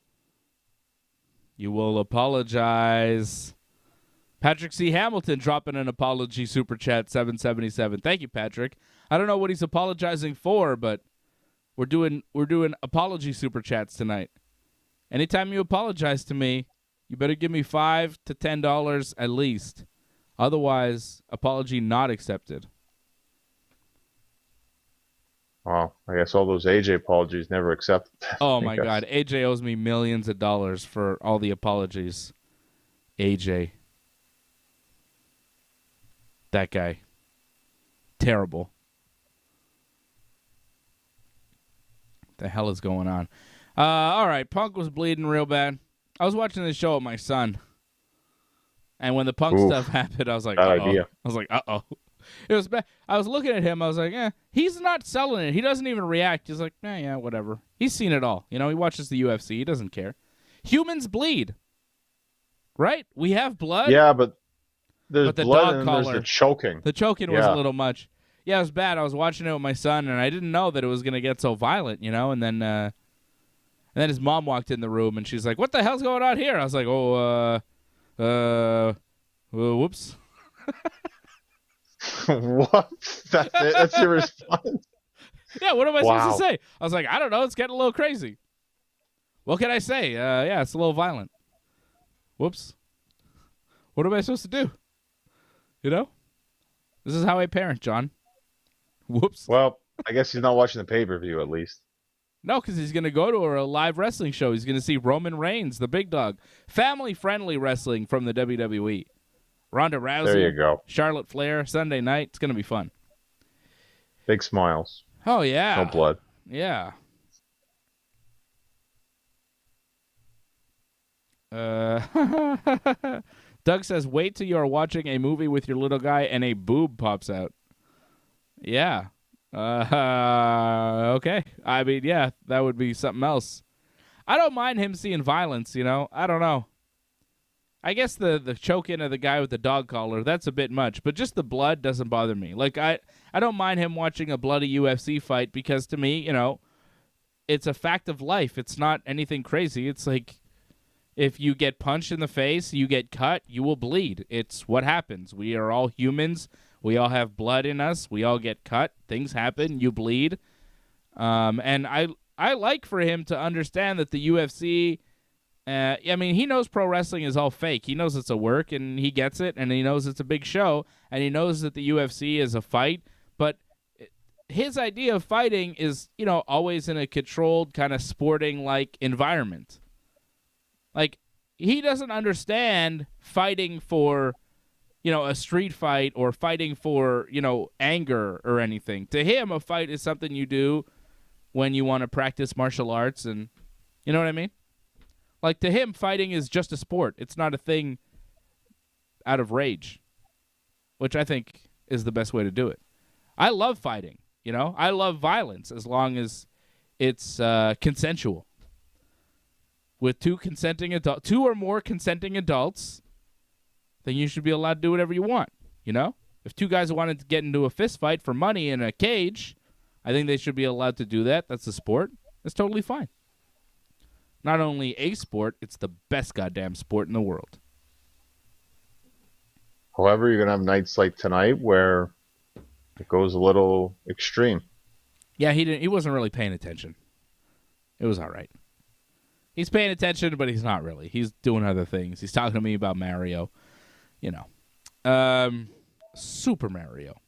You will apologize. Patrick C. Hamilton dropping an apology super chat, 777. Thank you, Patrick. I don't know what he's apologizing for, but we're doing apology super chats tonight. Anytime you apologize to me, you better give me $5 to $10 at least. Otherwise, apology not accepted. Well, I guess all those AJ apologies never accepted. Oh, my God. AJ owes me millions of dollars for all the apologies. AJ. That guy. Terrible. What the hell is going on? All right, Punk was bleeding real bad. I was watching this show with my son, and when the Punk stuff happened, I was like, uh-oh. Idea. I was like, uh-oh. It was bad. I was looking at him. I was like, he's not selling it. He doesn't even react. He's like, yeah, whatever. He's seen it all. He watches the UFC. He doesn't care. Humans bleed, right? We have blood. Yeah, but there's the blood dog and collar, there's the choking. The choking was a little much. Yeah, it was bad. I was watching it with my son, and I didn't know that it was going to get so violent, And then his mom walked in the room, and she's like, what the hell's going on here? I was like, whoops. What? That's it? That's your response? Yeah, what am I supposed to say? I was like, I don't know. It's getting a little crazy. What can I say? Yeah, it's a little violent. Whoops. What am I supposed to do? This is how I parent, John. Whoops. Well, I guess he's not watching the pay-per-view at least. No, because he's going to go to a live wrestling show. He's going to see Roman Reigns, the big dog. Family-friendly wrestling from the WWE. Ronda Rousey. There you go. Charlotte Flair, Sunday night. It's going to be fun. Big smiles. Oh, yeah. No blood. Yeah. Doug says, wait till you are watching a movie with your little guy and a boob pops out. Yeah. Okay. I mean, yeah, that would be something else. I don't mind him seeing violence, you know? I don't know. I guess the choking of the guy with the dog collar, that's a bit much. But just the blood doesn't bother me. Like, I don't mind him watching a bloody UFC fight because to me, you know, it's a fact of life. It's not anything crazy. It's like if you get punched in the face, you get cut, you will bleed. It's what happens. We are all humans. We all have blood in us. We all get cut. Things happen. You bleed. And I like for him to understand that the UFC, I mean, he knows pro wrestling is all fake. He knows it's a work, and he gets it, and he knows it's a big show, and he knows that the UFC is a fight. But his idea of fighting is, you know, always in a controlled kind of sporting-like environment. Like, he doesn't understand fighting for, you know, a street fight or fighting for, you know, anger or anything. To him, a fight is something you do when you want to practice martial arts and, you know what I mean? Like, to him, fighting is just a sport. It's not a thing out of rage, which I think is the best way to do it. I love fighting, you know? I love violence as long as it's consensual. With two or more consenting adults, then you should be allowed to do whatever you want, you know? If two guys wanted to get into a fist fight for money in a cage, I think they should be allowed to do that. That's a sport. That's totally fine. Not only a sport, it's the best goddamn sport in the world. However, you're going to have nights like tonight where it goes a little extreme. Yeah, he wasn't really paying attention. It was all right. He's paying attention, but he's not really. He's doing other things. He's talking to me about Mario. You know. Super Mario.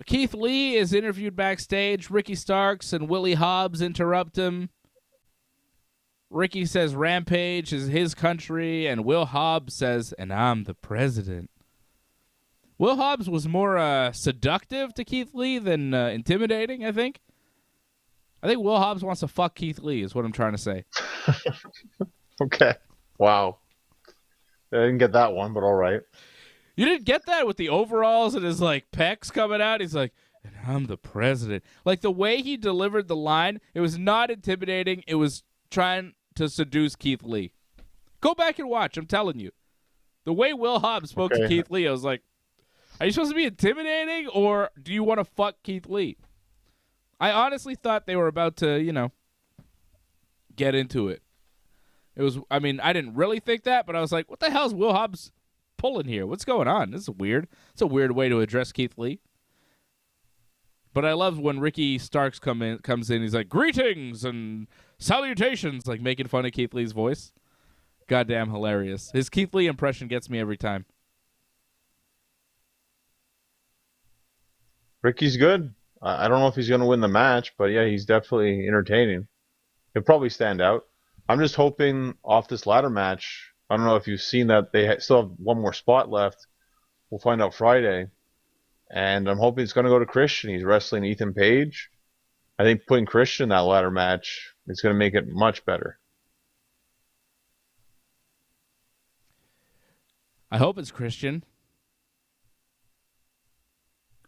Keith Lee is interviewed backstage. Ricky Starks and Willie Hobbs interrupt him. Ricky says Rampage is his country, and Will Hobbs says, and I'm the president. Will Hobbs was more seductive to Keith Lee than intimidating, I think. I think Will Hobbs wants to fuck Keith Lee is what I'm trying to say. Okay. Wow. I didn't get that one, but all right. You didn't get that with the overalls and his, like, pecs coming out? He's like, and I'm the president. Like, the way he delivered the line, it was not intimidating. It was trying to seduce Keith Lee. Go back and watch. I'm telling you. The way Will Hobbs spoke to Keith Lee, I was like, are you supposed to be intimidating, or do you want to fuck Keith Lee? I honestly thought they were about to, you know, get into it. It was, I mean, I didn't really think that, but I was like, what the hell is Will Hobbs pulling here? What's going on? This is weird. It's a weird way to address Keith Lee. But I love when Ricky Starks comes in. He's like, greetings and salutations, like making fun of Keith Lee's voice. Goddamn hilarious. His Keith Lee impression gets me every time. Ricky's good. I don't know if he's going to win the match, but yeah, he's definitely entertaining. He'll probably stand out. I'm just hoping off this ladder match, I don't know if you've seen that they still have one more spot left. We'll find out Friday. And I'm hoping it's going to go to Christian. He's wrestling Ethan Page. I think putting Christian in that ladder match is going to make it much better. I hope it's Christian.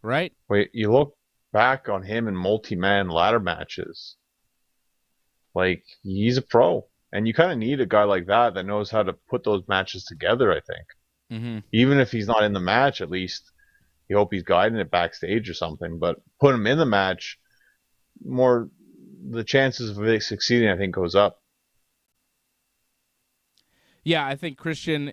Right? Wait, you look back on him in multi-man ladder matches. Like, he's a pro. And you kind of need a guy like that knows how to put those matches together, I think. Mm-hmm. Even if he's not in the match, at least you hope he's guiding it backstage or something. But put him in the match, the chances of it succeeding, I think, goes up. Yeah, I think Christian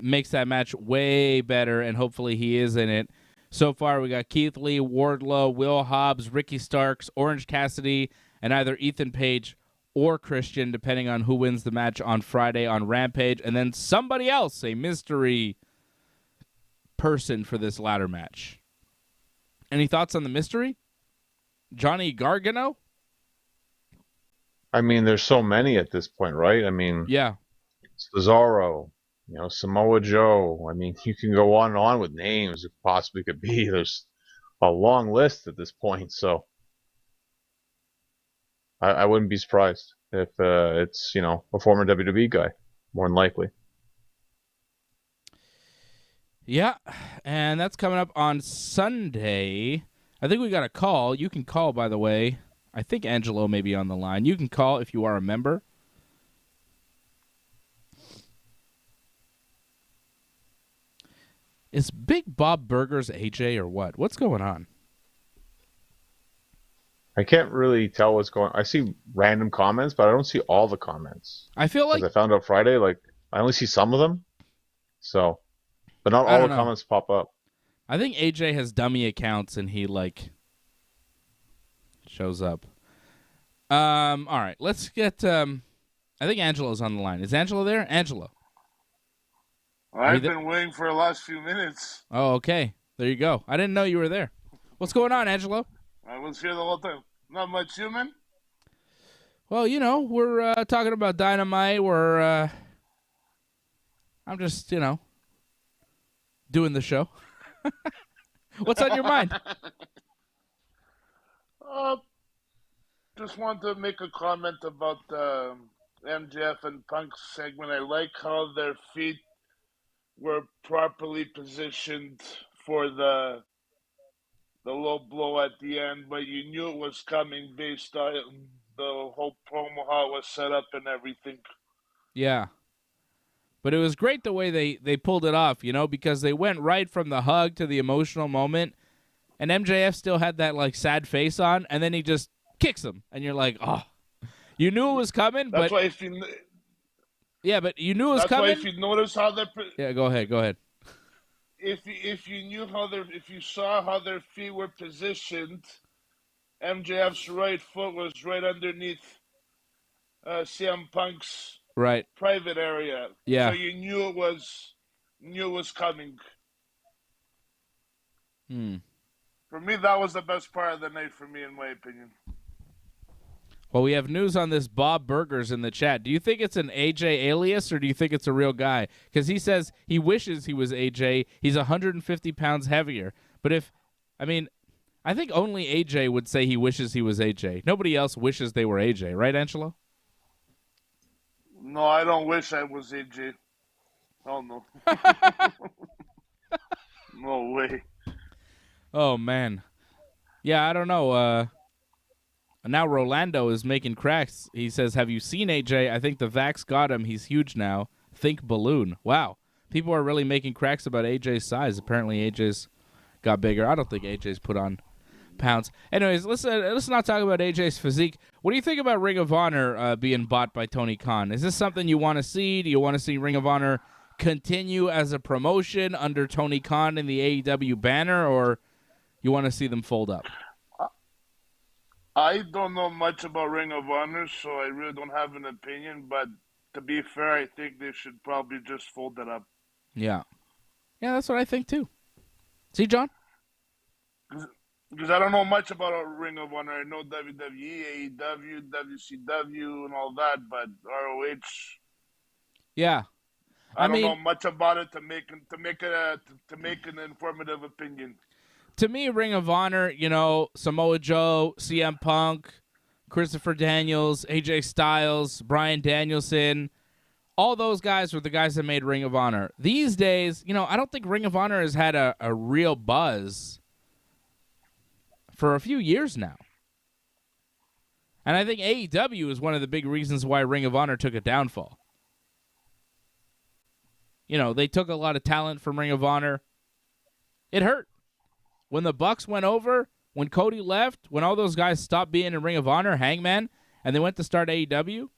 makes that match way better, and hopefully he is in it. So far, we got Keith Lee, Wardlow, Will Hobbs, Ricky Starks, Orange Cassidy, and either Ethan Page or Christian, depending on who wins the match on Friday on Rampage, and then somebody else, a mystery person for this ladder match. Any thoughts on the mystery? Johnny Gargano? I mean, there's so many at this point, right? I mean, yeah, Cesaro, Samoa Joe. I mean, you can go on and on with names it possibly could be. There's a long list at this point, so I wouldn't be surprised if it's, a former WWE guy, more than likely. Yeah, and that's coming up on Sunday. I think we got a call. You can call, by the way. I think Angelo may be on the line. You can call if you are a member. Is Big Bob Burgers AJ or what? What's going on? I can't really tell what's going on. I see random comments, but I don't see all the comments. I feel like Because I found out Friday, like, I only see some of them. So, but not I all don't the know. comments pop up. I think AJ has dummy accounts and he like shows up. All right, let's get. I think Angelo's on the line. Is Angelo there? Angelo. I've been waiting for the last few minutes. Oh, okay. There you go. I didn't know you were there. What's going on, Angelo? I was here the whole time. Not much human. Well, you know, we're talking about Dynamite. I'm just, doing the show. What's on your mind? Just want to make a comment about MJF and Punk's segment. I like how their feet were properly positioned for the low blow at the end, but you knew it was coming based on the whole promo, how it was set up and everything. Yeah. But it was great the way they pulled it off, because they went right from the hug to the emotional moment, and MJF still had that, like, sad face on, and then he just kicks him, and you're like, oh. You knew it was coming, That's but... why if you... Yeah, but you knew it was That's coming. why if you notice how they're... Yeah, go ahead. If you knew if you saw how their feet were positioned, MJF's right foot was right underneath CM Punk's Right. private area. Yeah. So you knew it was coming. For me, that was the best part of the night for me, in my opinion. Well, we have news on this Bob Burgers in the chat. Do you think it's an AJ alias, or do you think it's a real guy? Because he says he wishes he was AJ. He's 150 pounds heavier. But I think only AJ would say he wishes he was AJ. Nobody else wishes they were AJ, right, Angelo? No, I don't wish I was AJ. Oh, no. No way. Oh, man. Yeah, I don't know. Now Rolando is making cracks. He says, have you seen AJ? I think the vax got him. He's huge now. Think balloon. Wow. People are really making cracks about AJ's size. Apparently AJ's got bigger. I don't think AJ's put on pounds. Anyways, let's not talk about AJ's physique. What do you think about Ring of Honor being bought by Tony Khan? Is this something you want to see? Do you want to see Ring of Honor continue as a promotion under Tony Khan in the AEW banner, or you want to see them fold up? I don't know much about Ring of Honor, so I really don't have an opinion. But to be fair, I think they should probably just fold it up. Yeah. Yeah, that's what I think too. See, John? Because I don't know much about Ring of Honor. I know WWE, AEW, WCW, and all that, but ROH. Yeah. I don't know much about it to make an informative opinion. To me, Ring of Honor, Samoa Joe, CM Punk, Christopher Daniels, AJ Styles, Bryan Danielson, all those guys were the guys that made Ring of Honor. These days, I don't think Ring of Honor has had a real buzz for a few years now. And I think AEW is one of the big reasons why Ring of Honor took a downfall. They took a lot of talent from Ring of Honor. It hurt. When the Bucks went over, when Cody left, when all those guys stopped being in Ring of Honor, Hangman, and they went to start AEW,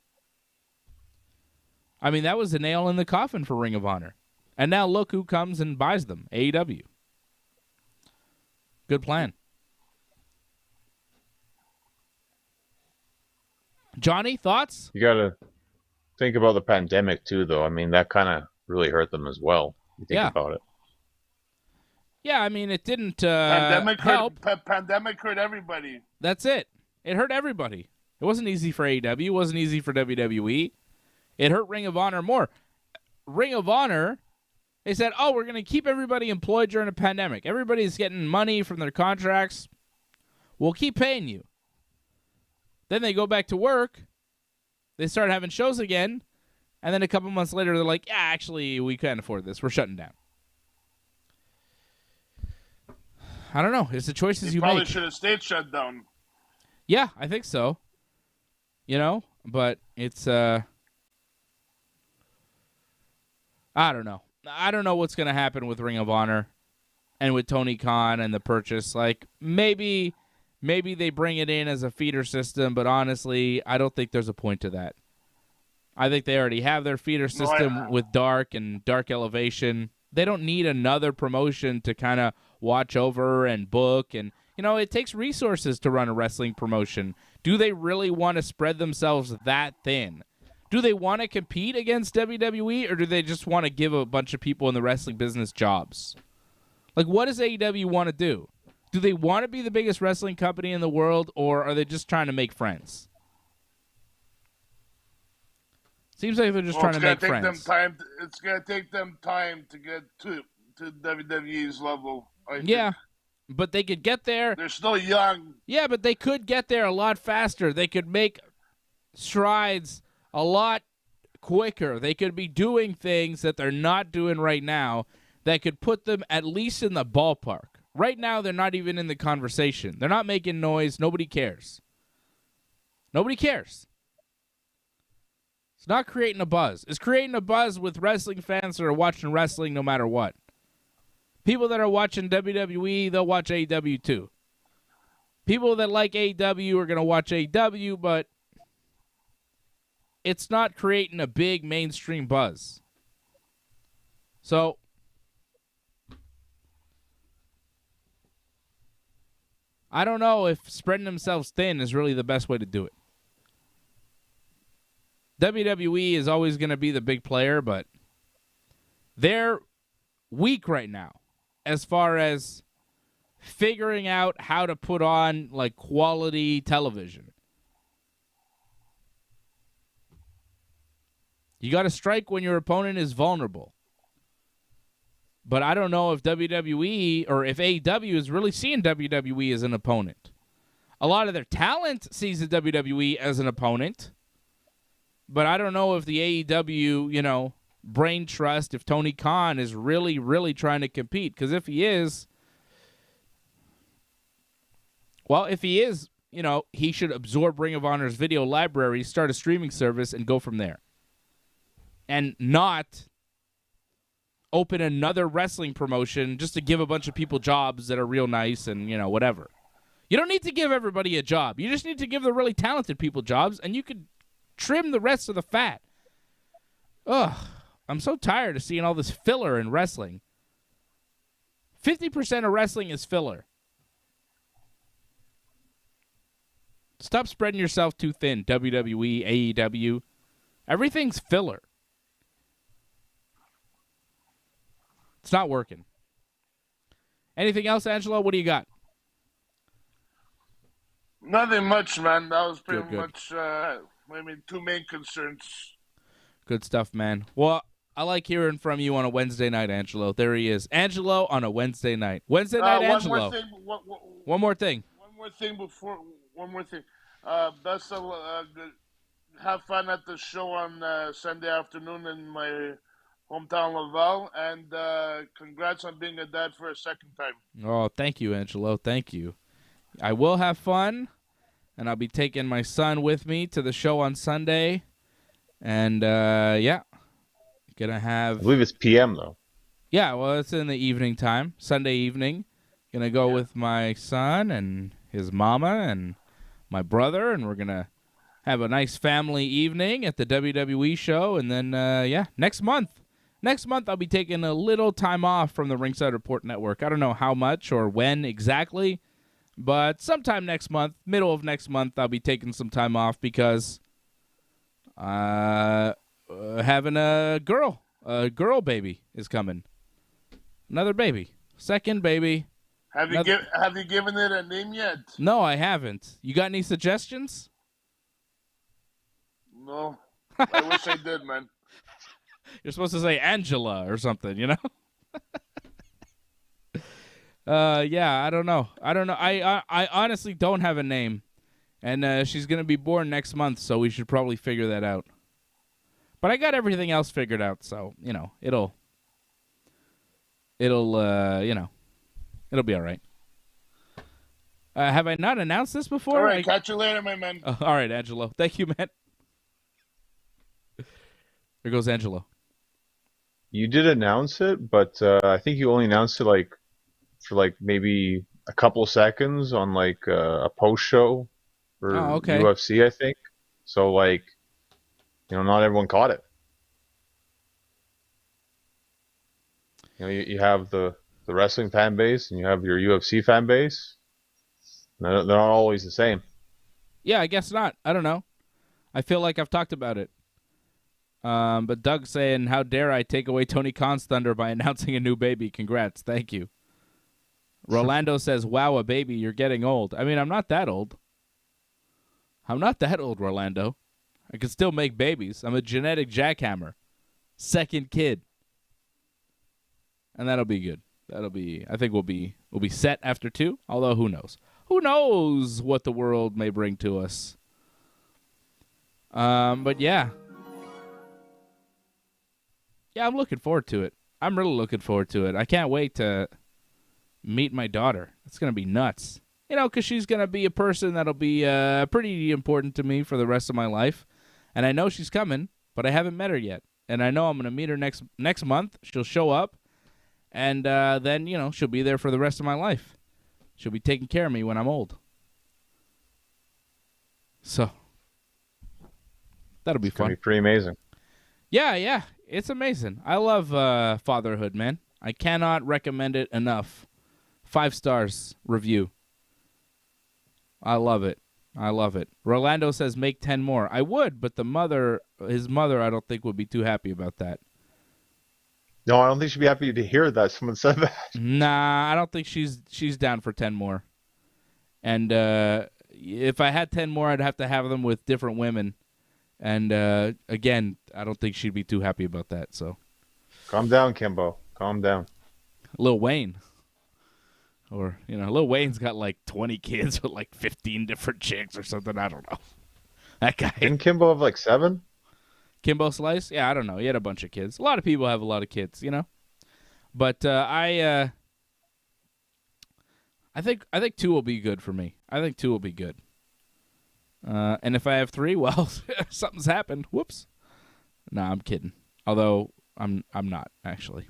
that was a nail in the coffin for Ring of Honor. And now look who comes and buys them, AEW. Good plan. Johnny, thoughts? You got to think about the pandemic, too, though. That kind of really hurt them as well. You think about it. Yeah, it didn't help. Pandemic hurt everybody. That's it. It hurt everybody. It wasn't easy for AEW. It wasn't easy for WWE. It hurt Ring of Honor more. Ring of Honor, they said, we're going to keep everybody employed during a pandemic. Everybody's getting money from their contracts. We'll keep paying you. Then they go back to work. They start having shows again. And then a couple months later, they're like, yeah, actually, we can't afford this. We're shutting down. I don't know. It's the choices He you probably make. should have stayed shut down. Yeah, I think so. But it's I don't know. I don't know what's going to happen with Ring of Honor and with Tony Khan and the purchase. Like maybe they bring it in as a feeder system, but honestly, I don't think there's a point to that. I think they already have their feeder system with Dark and Dark Elevation. They don't need another promotion to kind of watch over and book. And, it takes resources to run a wrestling promotion. Do they really want to spread themselves that thin? Do they want to compete against WWE, or do they just want to give a bunch of people in the wrestling business jobs? Like, what does AEW want to do? Do they want to be the biggest wrestling company in the world, or are they just trying to make friends? Seems like they're just trying to make friends. It's going to take them time to get to WWE's level. Yeah, but they could get there. They're still young. Yeah, but they could get there a lot faster. They could make strides a lot quicker. They could be doing things that they're not doing right now that could put them at least in the ballpark. Right now, they're not even in the conversation. They're not making noise. Nobody cares. Nobody cares. It's not creating a buzz. It's creating a buzz with wrestling fans that are watching wrestling no matter what. People that are watching WWE, they'll watch AEW too. People that like AEW are going to watch AEW, but it's not creating a big mainstream buzz. So, I don't know if spreading themselves thin is really the best way to do it. WWE is always going to be the big player, but they're weak right now as far as figuring out how to put on like quality television. You got to strike when your opponent is vulnerable. But I don't know if WWE or if AEW is really seeing WWE as an opponent. A lot of their talent sees the WWE as an opponent. But I don't know if the AEW, brain trust, if Tony Khan is really, really trying to compete. Because if he is, he should absorb Ring of Honor's video library, start a streaming service, and go from there. And not open another wrestling promotion just to give a bunch of people jobs that are real nice and, whatever. You don't need to give everybody a job. You just need to give the really talented people jobs, and you could trim the rest of the fat. Ugh, I'm so tired of seeing all this filler in wrestling. 50% of wrestling is filler. Stop spreading yourself too thin, WWE, AEW. Everything's filler. It's not working. Anything else, Angelo? What do you got? Nothing much, man. That was pretty Good. much two main concerns. Good stuff, man. Well, I like hearing from you on a Wednesday night, Angelo. There he is. Angelo on a Wednesday night. Wednesday night, Angelo. One more thing. One more thing. Best of have fun at the show on Sunday afternoon in my hometown Laval, and congrats on being a dad for a second time. Oh, thank you, Angelo. Thank you. I will have fun, and I'll be taking my son with me to the show on Sunday. And, gonna have... I believe it's PM, though. Yeah, well, it's in the evening time, Sunday evening. Gonna go with my son and his mama and my brother, and we're gonna have a nice family evening at the WWE show. And then, next month I'll be taking a little time off from the Ringside Report Network. I don't know how much or when exactly, but sometime next month, middle of next month, I'll be taking some time off because having a girl baby is coming. Another baby. Second baby. Have you given it a name yet? No, I haven't. You got any suggestions? No. I wish I did, man. You're supposed to say Angela or something, I don't know. I honestly don't have a name. And she's going to be born next month, so we should probably figure that out. But I got everything else figured out, so, it'll be all right. Have I not announced this before? All right, catch you later, my man. All right, Angelo. Thank you, man. There goes Angelo. You did announce it, but I think you only announced it for maybe a couple seconds on a post show for UFC, I think. So not everyone caught it. You have the wrestling fan base and you have your UFC fan base. They're not always the same. Yeah, I guess not. I don't know. I feel like I've talked about it. But Doug's saying, how dare I take away Tony Khan's thunder by announcing a new baby? Congrats. Thank you. Rolando says, wow, a baby. You're getting old. I mean, I'm not that old. Rolando. I can still make babies. I'm a genetic jackhammer. Second kid. And that'll be good. I think we'll be set after 2, although who knows? Who knows what the world may bring to us? But yeah. Yeah, I'm looking forward to it. I'm really looking forward to it. I can't wait to meet my daughter. It's going to be nuts. Because she's going to be a person that'll be pretty important to me for the rest of my life. And I know she's coming, but I haven't met her yet. And I know I'm going to meet her next month. She'll show up. And then, she'll be there for the rest of my life. She'll be taking care of me when I'm old. So, that'll be fun. It'll be pretty amazing. Yeah. It's amazing. I love fatherhood, man. I cannot recommend it enough. 5 stars review. I love it. Rolando says make 10 more. I would, but his mother, I don't think would be too happy about that. No, I don't think she'd be happy to hear that someone said that. Nah, I don't think she's down for 10 more. And if I had 10 more, I'd have to have them with different women. And again, I don't think she'd be too happy about that. So, calm down, Kimbo. Calm down. Lil Wayne, Lil Wayne's got 20 kids with 15 different chicks or something. I don't know. That guy. Didn't Kimbo have 7? Kimbo Slice? Yeah, I don't know. He had a bunch of kids. A lot of people have a lot of kids, But I think 2 will be good for me. I think 2 will be good. And if I have 3, well, something's happened. Whoops. Nah, I'm kidding. Although I'm not actually.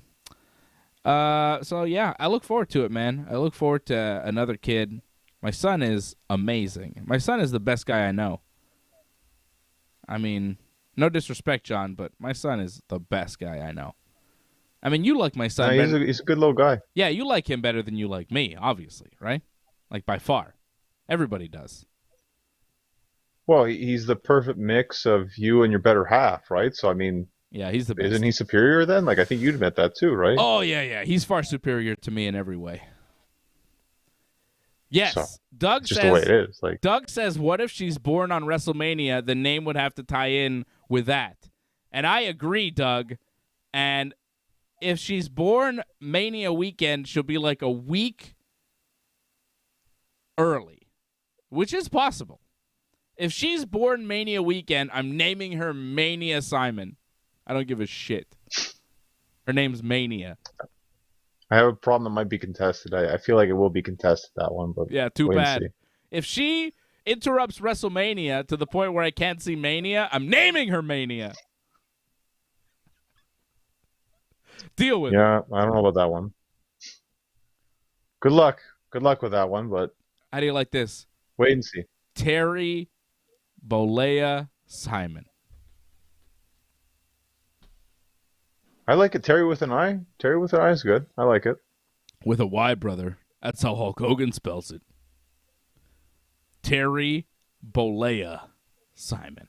So yeah, I look forward to it, man. I look forward to another kid. My son is amazing. My son is the best guy I know. I mean, no disrespect, John, but my son is the best guy I know. I mean, you like my son. Nah, he's a good little guy. Yeah, you like him better than you like me, obviously, right? By far. Everybody does. Well, he's the perfect mix of you and your better half, right? So, I mean, yeah, he's the best. Isn't he superior then? I think you'd admit that too, right? Oh, yeah. He's far superior to me in every way. Yes. So, Doug just says, the way it is. Doug says, what if she's born on WrestleMania? The name would have to tie in with that. And I agree, Doug. And if she's born Mania weekend, she'll be a week early, which is possible. If she's born Mania weekend, I'm naming her Mania Simon. I don't give a shit. Her name's Mania. I have a problem that might be contested. I feel like it will be contested, that one. But yeah, too bad. If she interrupts WrestleMania to the point where I can't see Mania, I'm naming her Mania. Deal with it. Yeah, I don't know about that one. Good luck. Good luck with that one, but... How do you like this? Wait and see. Terry Bollea Simon. I like it. Terry with an I. Terry with an I is good. I like it. With a Y, brother. That's how Hulk Hogan spells it. Terry Bollea Simon.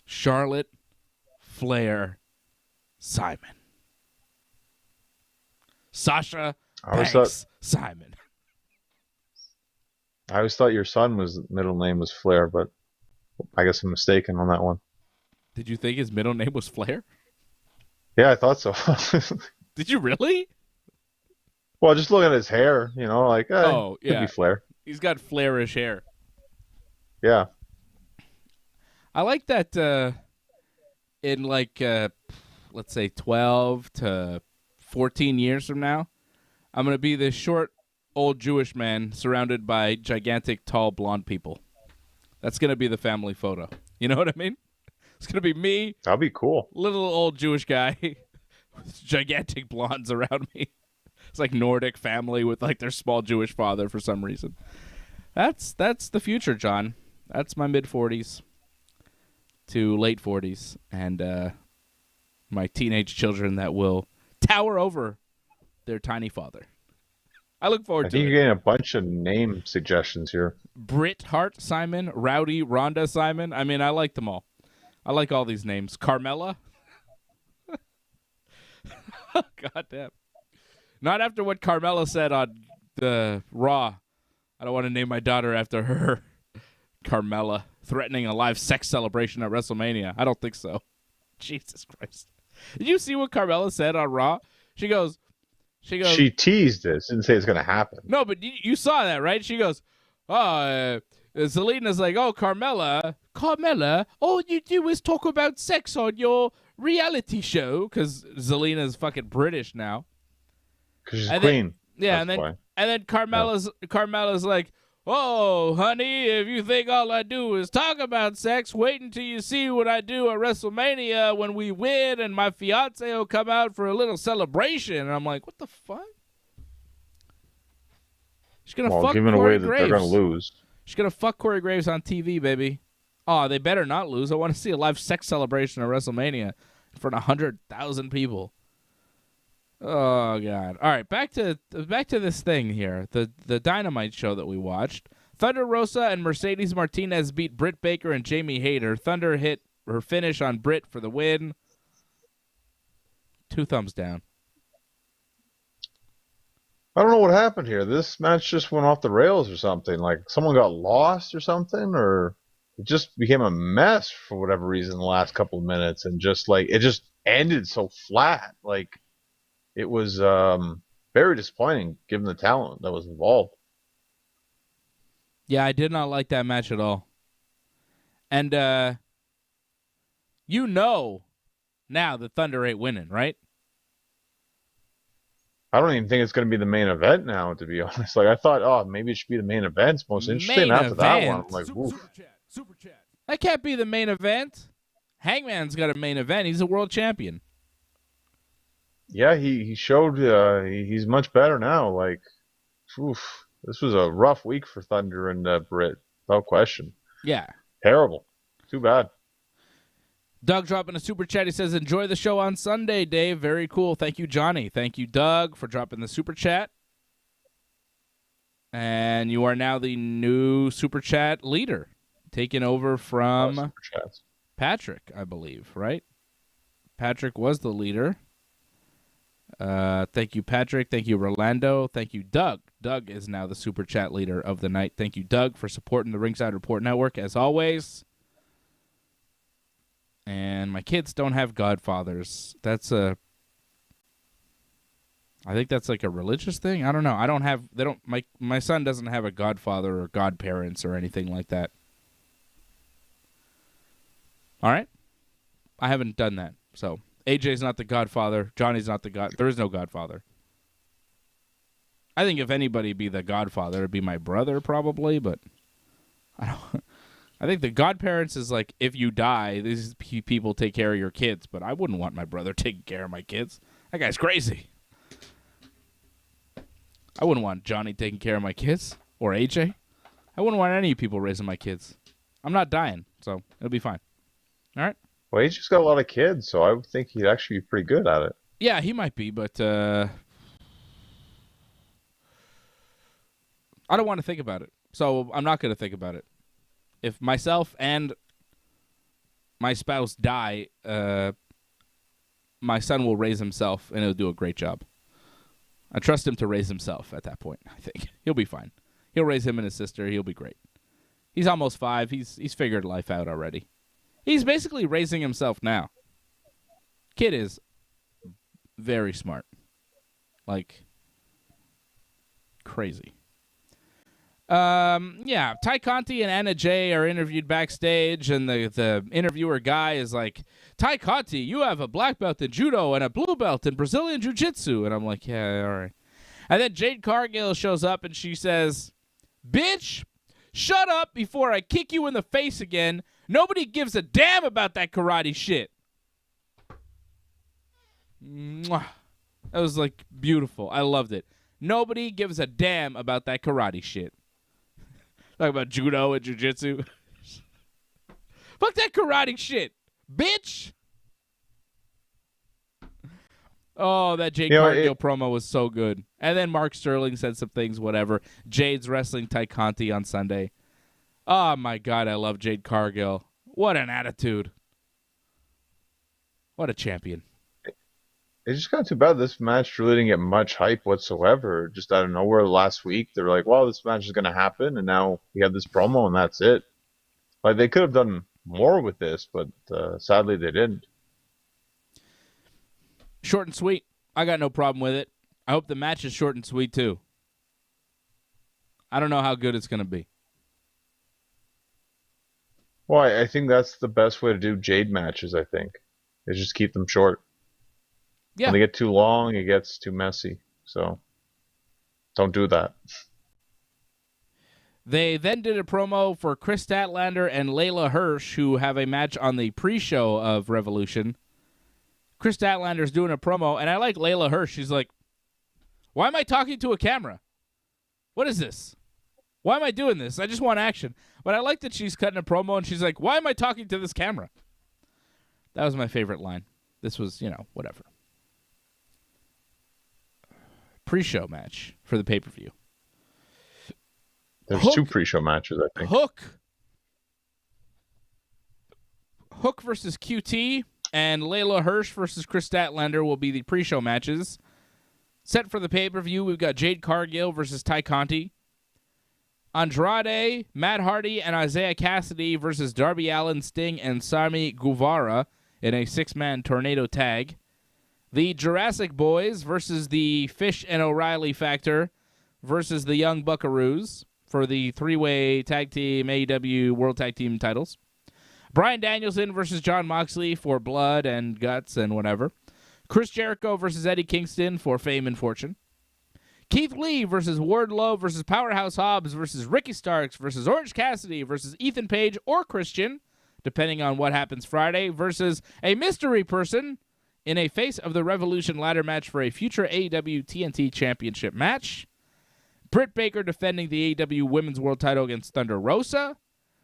Charlotte Flair Simon. Sasha Banks Simon. I always thought your son middle name was Flair, but I guess I'm mistaken on that one. Did you think his middle name was Flair? Yeah, I thought so. Did you really? Well, just looking at his hair, could be Flair. He's got Flairish hair. Yeah. I like that in let's say 12 to 14 years from now, I'm going to be this short old Jewish man surrounded by gigantic, tall, blonde people. That's going to be the family photo. You know what I mean? It's going to be me, That'd be cool. little old Jewish guy with gigantic blondes around me. It's like Nordic family with like their small Jewish father for some reason. That's the future, John. That's my mid-40s to late 40s and my teenage children that will tower over their tiny father. I look forward I to think it. you're getting a bunch of name suggestions here. Brit Hart Simon, Rowdy Rhonda Simon. I mean, I like them all. I like all these names. Carmella. God damn. Not after what Carmella said on the Raw. I don't want to name my daughter after her. Carmella. Threatening a live sex celebration at WrestleMania. I don't think so. Jesus Christ. Did you see what Carmella said on Raw? She goes, She teased it. Didn't say it's going to happen. no, but you saw that, right? She goes, Zelina's like, oh, Carmella, all you do is talk about sex on your reality show, because Zelina's fucking British now. Because she's And queen. Yeah, That's why. and then Carmella's like, oh, honey, if you think all I do is talk about sex, wait until you see what I do at WrestleMania when we win and my fiance will come out for a little celebration. And I'm like, what the fuck? She's going to fuck giving Corey away that Graves. they're going to lose. She's going to fuck Corey Graves on TV, baby. Oh, they better not lose. I want to see a live sex celebration at WrestleMania in front of 100,000 people. Oh God! All right, back to this thing here. The Dynamite show that we watched. Thunder Rosa and Mercedes Martinez beat Britt Baker and Jamie Hayter. Thunder hit her finish on Britt for the win. 2 thumbs down. I don't know what happened here. This match just went off the rails or something. Like someone got lost or something, or it just became a mess for whatever reason the last couple of minutes, and just like it just ended so flat. Like it was very disappointing given the talent that was involved. Yeah, I did not like that match at all. And you know now that Thunder ain't winning, right? I don't even think it's going to be the main event now, to be honest. Like I thought, oh, maybe it should be the main event. It's most interesting. Main After that one, event? I'm like, oof. Super chat. That can't be the main event. Hangman's got a main event. He's a world champion. Yeah, he showed he's much better now. Like, oof, this was a rough week for Thunder and Britt, without question. Yeah. Terrible. Too bad. Doug dropping a super chat. He says, enjoy the show on Sunday, Dave. Very cool. Thank you, Johnny. Thank you, Doug, for dropping the super chat. And you are now the new super chat leader, taking over from Super chats. Patrick, I believe, right? Patrick was the leader. Thank you, Patrick. Thank you, Rolando. Thank you, Doug. Doug is now the super chat leader of the night. Thank you, Doug, for supporting the Ringside Report Network, as always. And my kids don't have godfathers. I think that's like a religious thing. I don't know. My son doesn't have a godfather or godparents or anything like that. All right. I haven't done that. So AJ's not the godfather. Johnny's not the god. There is no godfather. I think if anybody be the godfather, it'd be my brother probably, but I don't. I think the godparents is like if you die, these people take care of your kids, but I wouldn't want my brother taking care of my kids. That guy's crazy. I wouldn't want Johnny taking care of my kids or AJ. I wouldn't want any people raising my kids. I'm not dying, so it'll be fine. All right? Well, he's just got a lot of kids, so I would think he'd actually be pretty good at it. Yeah, he might be, but I don't want to think about it. So I'm not going to think about it. If myself and my spouse die, my son will raise himself, and he'll do a great job. I trust him to raise himself at that point, I think. He'll be fine. He'll raise him and his sister. He'll be great. He's almost 5. He's figured life out already. He's basically raising himself now. Kid is very smart. Like, crazy. Yeah, Ty Conti and Anna Jay are interviewed backstage, and the interviewer guy is like, Ty Conti, you have a black belt in judo and a blue belt in Brazilian jiu-jitsu. And I'm like, yeah, all right. And then Jade Cargill shows up and she says, "Bitch, shut up before I kick you in the face again. Nobody gives a damn about that karate shit." Mwah. That was like beautiful. I loved it. Nobody gives a damn about that karate shit. Talk about judo and jiu-jitsu. Fuck that karate shit, bitch. Oh, that Jade Cargill promo was so good. And then Mark Sterling said some things, whatever. Jade's wrestling Ty Conti on Sunday. Oh, my God, I love Jade Cargill. What an attitude. What a champion. It just got too bad this match really didn't get much hype whatsoever. Just out of nowhere last week, they were like, well, this match is going to happen, and now we have this promo, and that's it. Like, they could have done more with this, but sadly they didn't. Short and sweet. I got no problem with it. I hope the match is short and sweet, too. I don't know how good it's going to be. Well, I think that's the best way to do Jade matches, I think, is just keep them short. Yeah. When they get too long, it gets too messy. So don't do that. They then did a promo for Chris Statlander and Layla Hirsch, who have a match on the pre-show of Revolution. Chris Statlander's doing a promo, and I like Layla Hirsch. She's like, why am I talking to a camera? What is this? Why am I doing this? I just want action. But I like that she's cutting a promo, and she's like, why am I talking to this camera? That was my favorite line. This was, whatever. Pre-show match for the pay-per-view. There's two pre-show matches, I think. Hook versus QT and Layla Hirsch versus Chris Statlander will be the pre-show matches. Set for the pay-per-view, we've got Jade Cargill versus Ty Conti. Andrade, Matt Hardy, and Isaiah Cassidy versus Darby Allin, Sting, and Sami Guevara in a 6-man tornado tag. The Jurassic Boys versus the Fish and O'Reilly Factor versus the Young Buckaroos for the 3-way tag team AEW World Tag Team titles. Bryan Danielson versus Jon Moxley for blood and guts and whatever. Chris Jericho versus Eddie Kingston for fame and fortune. Keith Lee versus Wardlow versus Powerhouse Hobbs versus Ricky Starks versus Orange Cassidy versus Ethan Page or Christian, depending on what happens Friday, versus a mystery person in a Face of the Revolution ladder match for a future AEW TNT Championship match. Britt Baker defending the AEW Women's World title against Thunder Rosa.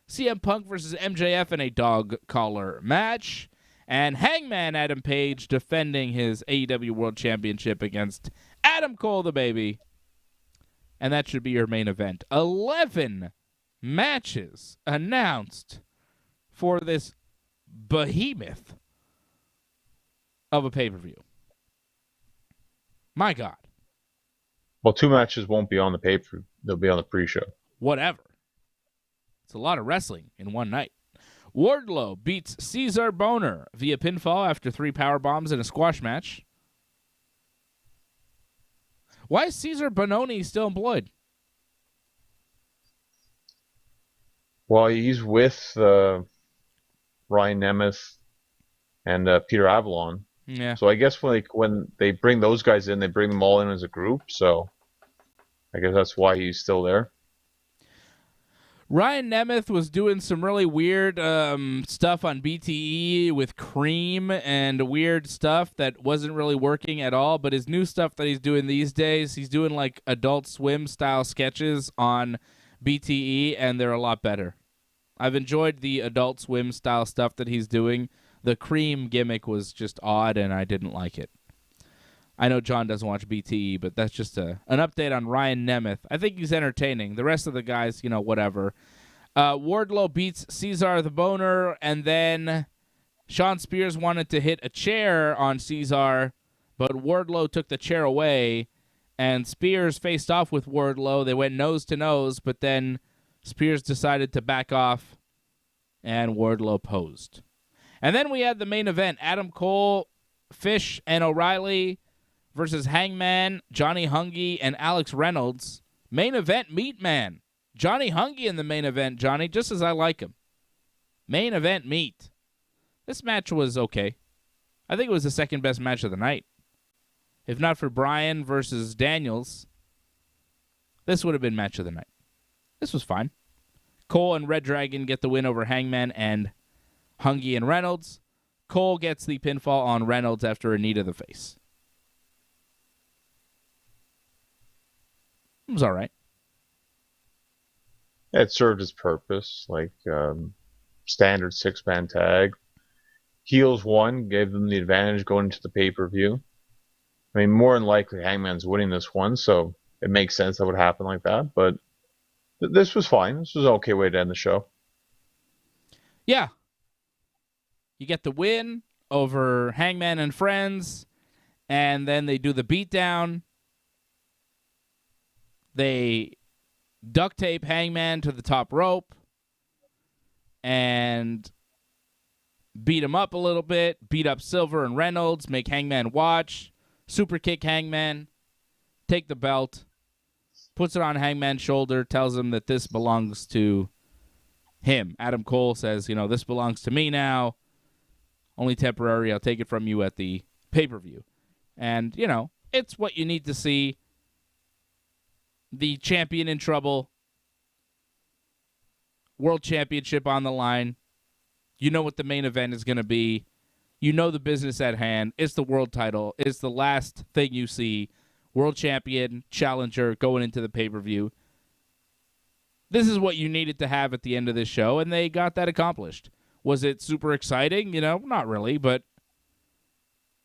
CM Punk versus MJF in a dog collar match. And Hangman Adam Page defending his AEW World Championship against Adam Cole the Baby. And that should be your main event. 11 matches announced for this behemoth of a pay-per-view. My God. Well, 2 matches won't be on the pay-per-view. They'll be on the pre-show. Whatever. It's a lot of wrestling in one night. Wardlow beats Caesar Boner via pinfall after 3 power bombs in a squash match. Why is Caesar Bononi still employed? Well, he's with Ryan Nemeth and Peter Avalon. Yeah. So I guess when they bring those guys in, they bring them all in as a group. So I guess that's why he's still there. Ryan Nemeth was doing some really weird stuff on BTE with Cream and weird stuff that wasn't really working at all. But his new stuff that he's doing these days, he's doing like Adult Swim style sketches on BTE, and they're a lot better. I've enjoyed the Adult Swim style stuff that he's doing. The Cream gimmick was just odd, and I didn't like it. I know John doesn't watch BTE, but that's just an update on Ryan Nemeth. I think he's entertaining. The rest of the guys, whatever. Wardlow beats Caesar the Boner, and then Sean Spears wanted to hit a chair on Caesar, but Wardlow took the chair away, and Spears faced off with Wardlow. They went nose to nose, but then Spears decided to back off, and Wardlow posed. And then we had the main event, Adam Cole, Fish, and O'Reilly versus Hangman, Johnny Hungy, and Alex Reynolds. Main event meat, man. Johnny Hungy in the main event, Johnny, just as I like him. Main event meat. This match was okay. I think it was the second best match of the night. If not for Bryan versus Daniels, this would have been match of the night. This was fine. Cole and Red Dragon get the win over Hangman and Hungy and Reynolds. Cole gets the pinfall on Reynolds after a knee to the face. It was all right. It served its purpose, like standard 6-man tag. Heels won, gave them the advantage going into the pay-per-view. I mean, more than likely, Hangman's winning this one, so it makes sense that would happen like that. But this was fine. This was an okay way to end the show. Yeah. You get the win over Hangman and friends, and then they do the beatdown. They duct tape Hangman to the top rope and beat him up a little bit, beat up Silver and Reynolds, make Hangman watch, super kick Hangman, take the belt, puts it on Hangman's shoulder, tells him that this belongs to him. Adam Cole says, this belongs to me now. Only temporary. I'll take it from you at the pay-per-view. And, it's what you need to see. The champion in trouble. World Championship on the line. You know what the main event is going to be. You know the business at hand. It's the world title. It's the last thing you see. World champion, challenger, going into the pay-per-view. This is what you needed to have at the end of this show, and they got that accomplished. Was it super exciting? Not really, but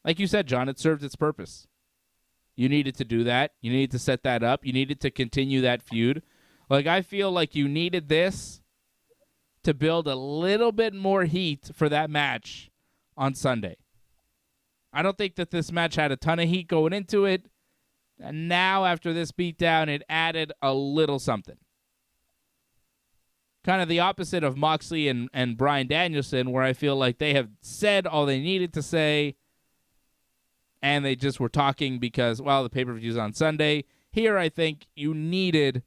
like you said, John, it served its purpose. You needed to do that. You needed to set that up. You needed to continue that feud. Like, I feel like you needed this to build a little bit more heat for that match on Sunday. I don't think that this match had a ton of heat going into it. And now, after this beatdown, it added a little something. Kind of the opposite of Moxley and Bryan Danielson, where I feel like they have said all they needed to say, and they just were talking because, the pay-per-view's on Sunday. Here, I think you needed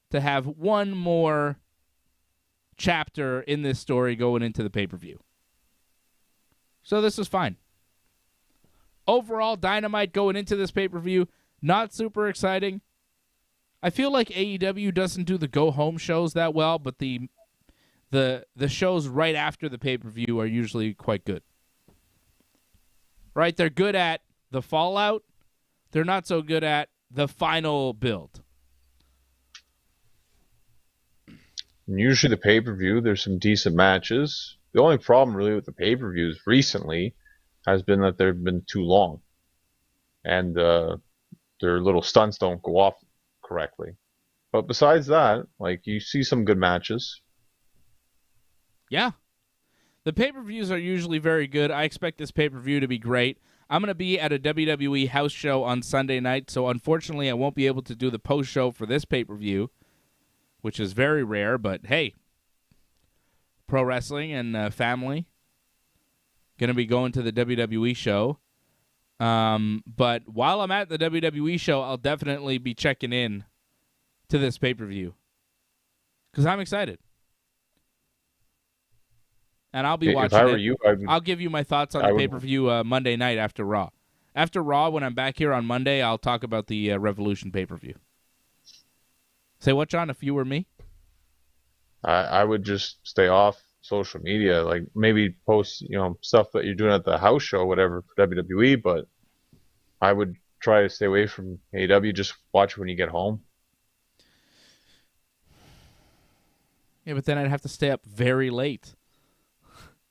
to have one more chapter in this story going into the pay-per-view. So this was fine. Overall, Dynamite going into this pay-per-view, not super exciting. I feel like AEW doesn't do the go-home shows that well, but the shows right after the pay-per-view are usually quite good. Right? They're good at the fallout. They're not so good at the final build. Usually the pay-per-view, there's some decent matches. The only problem really with the pay-per-views recently has been that they've been too long. And their little stunts don't go off correctly. But besides that, you see some good matches. Yeah. The pay-per-views are usually very good. I expect this pay-per-view to be great. I'm going to be at a WWE house show on Sunday night, so unfortunately I won't be able to do the post-show for this pay-per-view, which is very rare, but hey, pro wrestling and family. Going to be going to the WWE show. But while I'm at the WWE show, I'll definitely be checking in to this pay-per-view because I'm excited. And I'll be watching If I were it. you, I'll give you my thoughts on the pay-per-view Monday night after Raw. After Raw, when I'm back here on Monday, I'll talk about the Revolution pay-per-view. Say what, John, if you were me? I would just stay off social media, maybe post stuff that you're doing at the house show, whatever, for WWE, but I would try to stay away from AEW. Just watch when you get home. Yeah, but then I'd have to stay up very late.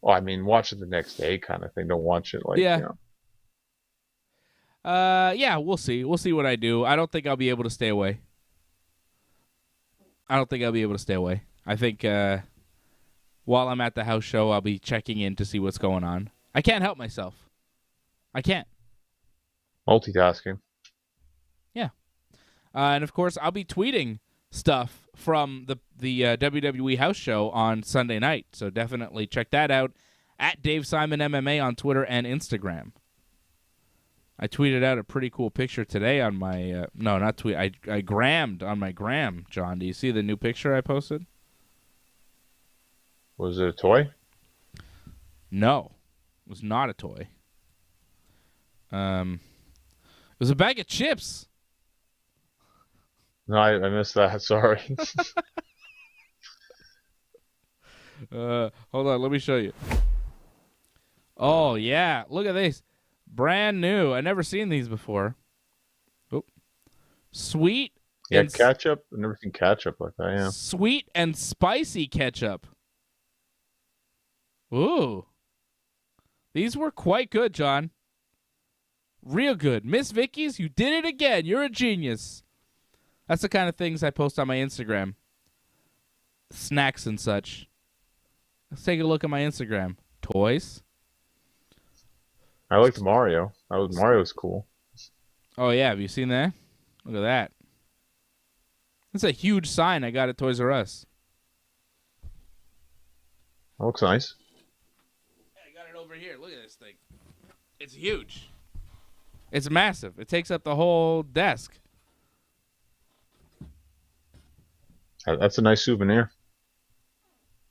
Well, I mean, watch it the next day kind of thing. Don't watch it yeah, we'll see. We'll see what I do. I don't think I'll be able to stay away. I think while I'm at the house show, I'll be checking in to see what's going on. I can't help myself. I can't. Multitasking. Yeah. And, of course, I'll be tweeting stuff from the WWE house show on Sunday night. So definitely check that out at Dave Simon MMA on Twitter and Instagram. I tweeted out a pretty cool picture today on my no, not tweet. I grammed on my gram, John. Do you see the new picture I posted? Was it a toy? No, it was not a toy. It was a bag of chips. No, I missed that. Sorry. Hold on, let me show you. Oh yeah, look at this, brand new. I never seen these before. Oh, sweet Yeah, and ketchup. I've never seen ketchup like that. Yeah. sweet and spicy ketchup. Ooh, these were quite good, John. Real good. Miss Vicky's, you did it again. You're a genius. That's the kind of things I post on my Instagram. Snacks and such. Let's take a look at my Instagram. Toys. I liked Mario. Mario's cool. Oh, yeah. Have you seen that? Look at that. That's a huge sign I got at Toys R Us. That looks nice. Yeah, I got it over here. Look at this thing. It's huge. It's massive. It takes up the whole desk. That's a nice souvenir.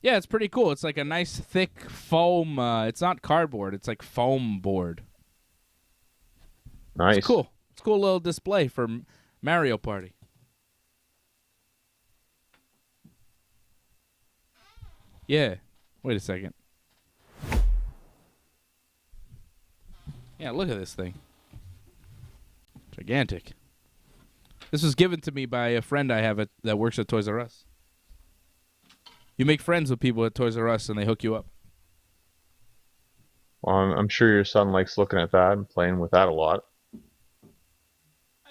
Yeah, it's pretty cool. It's like a nice thick foam. It's not cardboard. It's like foam board. Nice. It's cool. It's a cool little display for Mario Party. Yeah. Wait a second. Yeah, look at this thing. Gigantic. This was given to me by a friend I have that works at Toys R Us. You make friends with people at Toys R Us and they hook you up. Well, I'm sure your son likes looking at that and playing with that a lot.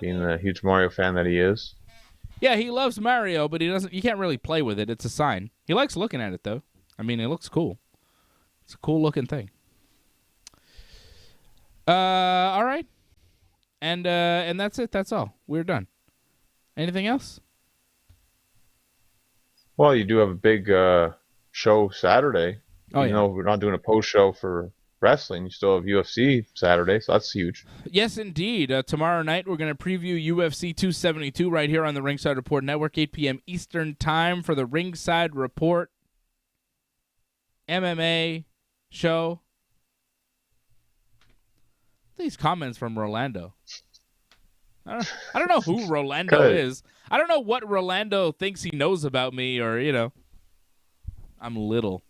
Being the huge Mario fan that he is. Yeah, he loves Mario, but he can't really play with it. It's a sign. He likes looking at it though. I mean, it looks cool. It's a cool looking thing. All right. And that's it. That's all. We're done. Anything else? Well, you do have a big show Saturday. Oh, Even though we're not doing a post show for wrestling, you still have UFC Saturday, so that's huge. Yes, indeed. Tomorrow night, we're going to preview UFC 272 right here on the Ringside Report Network, 8 p.m. Eastern Time for the Ringside Report MMA show. These comments from Rolando. I don't know who Rolando is. I don't know what Rolando thinks he knows about me or, I'm little.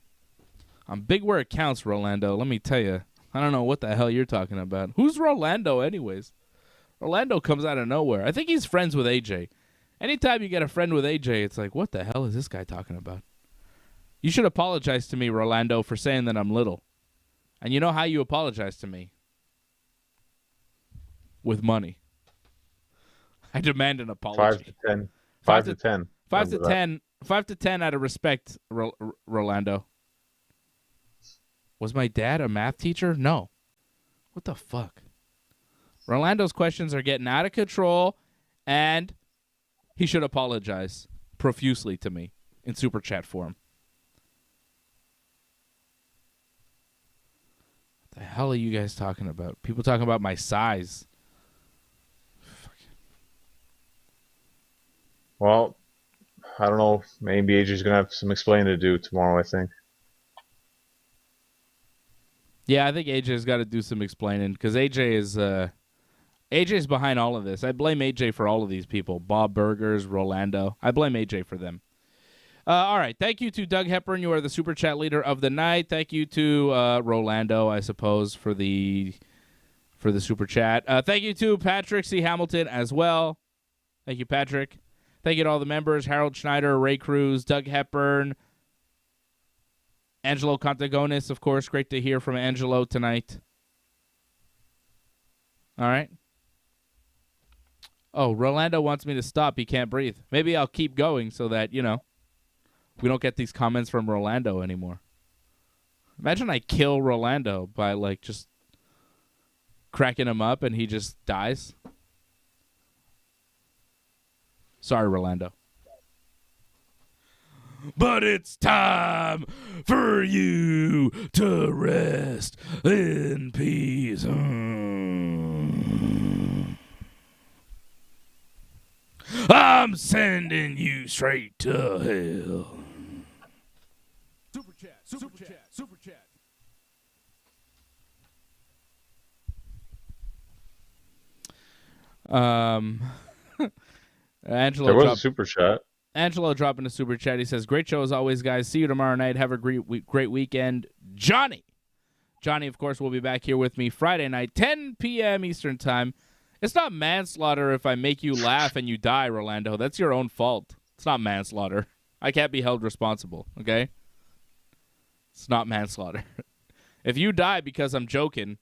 I'm big where it counts, Rolando. Let me tell you. I don't know what the hell you're talking about. Who's Rolando anyways? Rolando comes out of nowhere. I think he's friends with AJ. Anytime you get a friend with AJ, it's like, what the hell is this guy talking about? You should apologize to me, Rolando, for saying that I'm little. And you know how you apologize to me? With money. I demand an apology. 5 to 10. 5 to 10. 5 to 10. 5 to 10 out of respect, Rolando. Was my dad a math teacher? No. What the fuck? Rolando's questions are getting out of control, and he should apologize profusely to me in Super Chat form. What the hell are you guys talking about? People talking about my size. Well, I don't know. Maybe AJ's going to have some explaining to do tomorrow, I think. Yeah, I think AJ's got to do some explaining because AJ's behind all of this. I blame AJ for all of these people. Bob Burgers, Rolando. I blame AJ for them. All right. Thank you to Doug Hepburn. You are the Super Chat leader of the night. Thank you to Rolando, I suppose, for the Super Chat. Thank you to Patrick C. Hamilton as well. Thank you, Patrick. Thank you to all the members, Harold Schneider, Ray Cruz, Doug Hepburn, Angelo Contagonis, of course. Great to hear from Angelo tonight. All right. Oh, Rolando wants me to stop. He can't breathe. Maybe I'll keep going so that, we don't get these comments from Rolando anymore. Imagine I kill Rolando by, just cracking him up and he just dies. Sorry, Rolando. But it's time for you to rest in peace. I'm sending you straight to hell. Super chat, super chat, super chat. There was a super chat. Angelo dropping a super chat. He says, great show as always, guys. See you tomorrow night. Have a great weekend. Johnny, of course, will be back here with me Friday night, 10 p.m. Eastern Time. It's not manslaughter if I make you laugh and you die, Rolando. That's your own fault. It's not manslaughter. I can't be held responsible, okay? It's not manslaughter. If you die because I'm joking,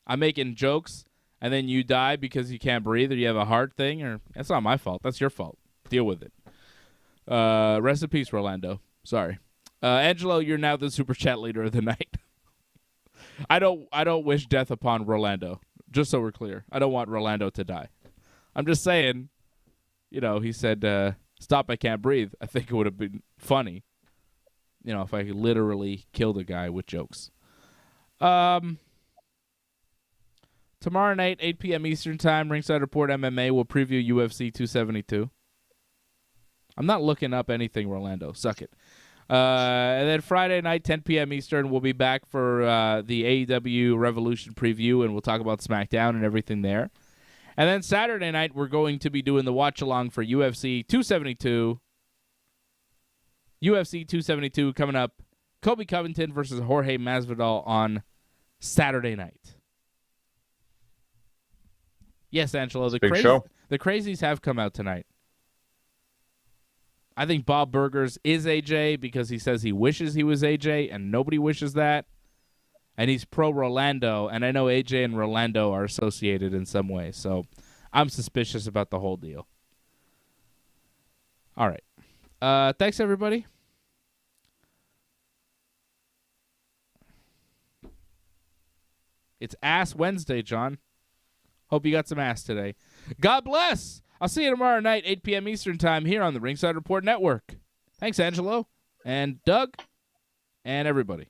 I'm making jokes, and then you die because you can't breathe or you have a heart thing, or that's not my fault. That's your fault. Deal with it. Rest in peace, Rolando. Sorry. Angelo, you're now the super chat leader of the night. I don't wish death upon Rolando. Just so we're clear. I don't want Rolando to die. I'm just saying, he said, stop, I can't breathe. I think it would have been funny, if I literally killed a guy with jokes. Tomorrow night, 8 p.m. Eastern Time, Ringside Report MMA will preview UFC 272. I'm not looking up anything, Rolando. Suck it. And then Friday night, 10 p.m. Eastern, we'll be back for the AEW Revolution preview, and we'll talk about SmackDown and everything there. And then Saturday night, we're going to be doing the watch-along for UFC 272. UFC 272 coming up. Kobe Covington versus Jorge Masvidal on Saturday night. Yes, Angelo, the crazies have come out tonight. I think Bob Burgers is AJ because he says he wishes he was AJ, and nobody wishes that. And he's pro-Rolando, and I know AJ and Rolando are associated in some way, so I'm suspicious about the whole deal. All right. Thanks, everybody. It's Ass Wednesday, John. Hope you got some ass today. God bless. I'll see you tomorrow night, 8 p.m. Eastern Time, here on the Ringside Report Network. Thanks, Angelo, and Doug, and everybody.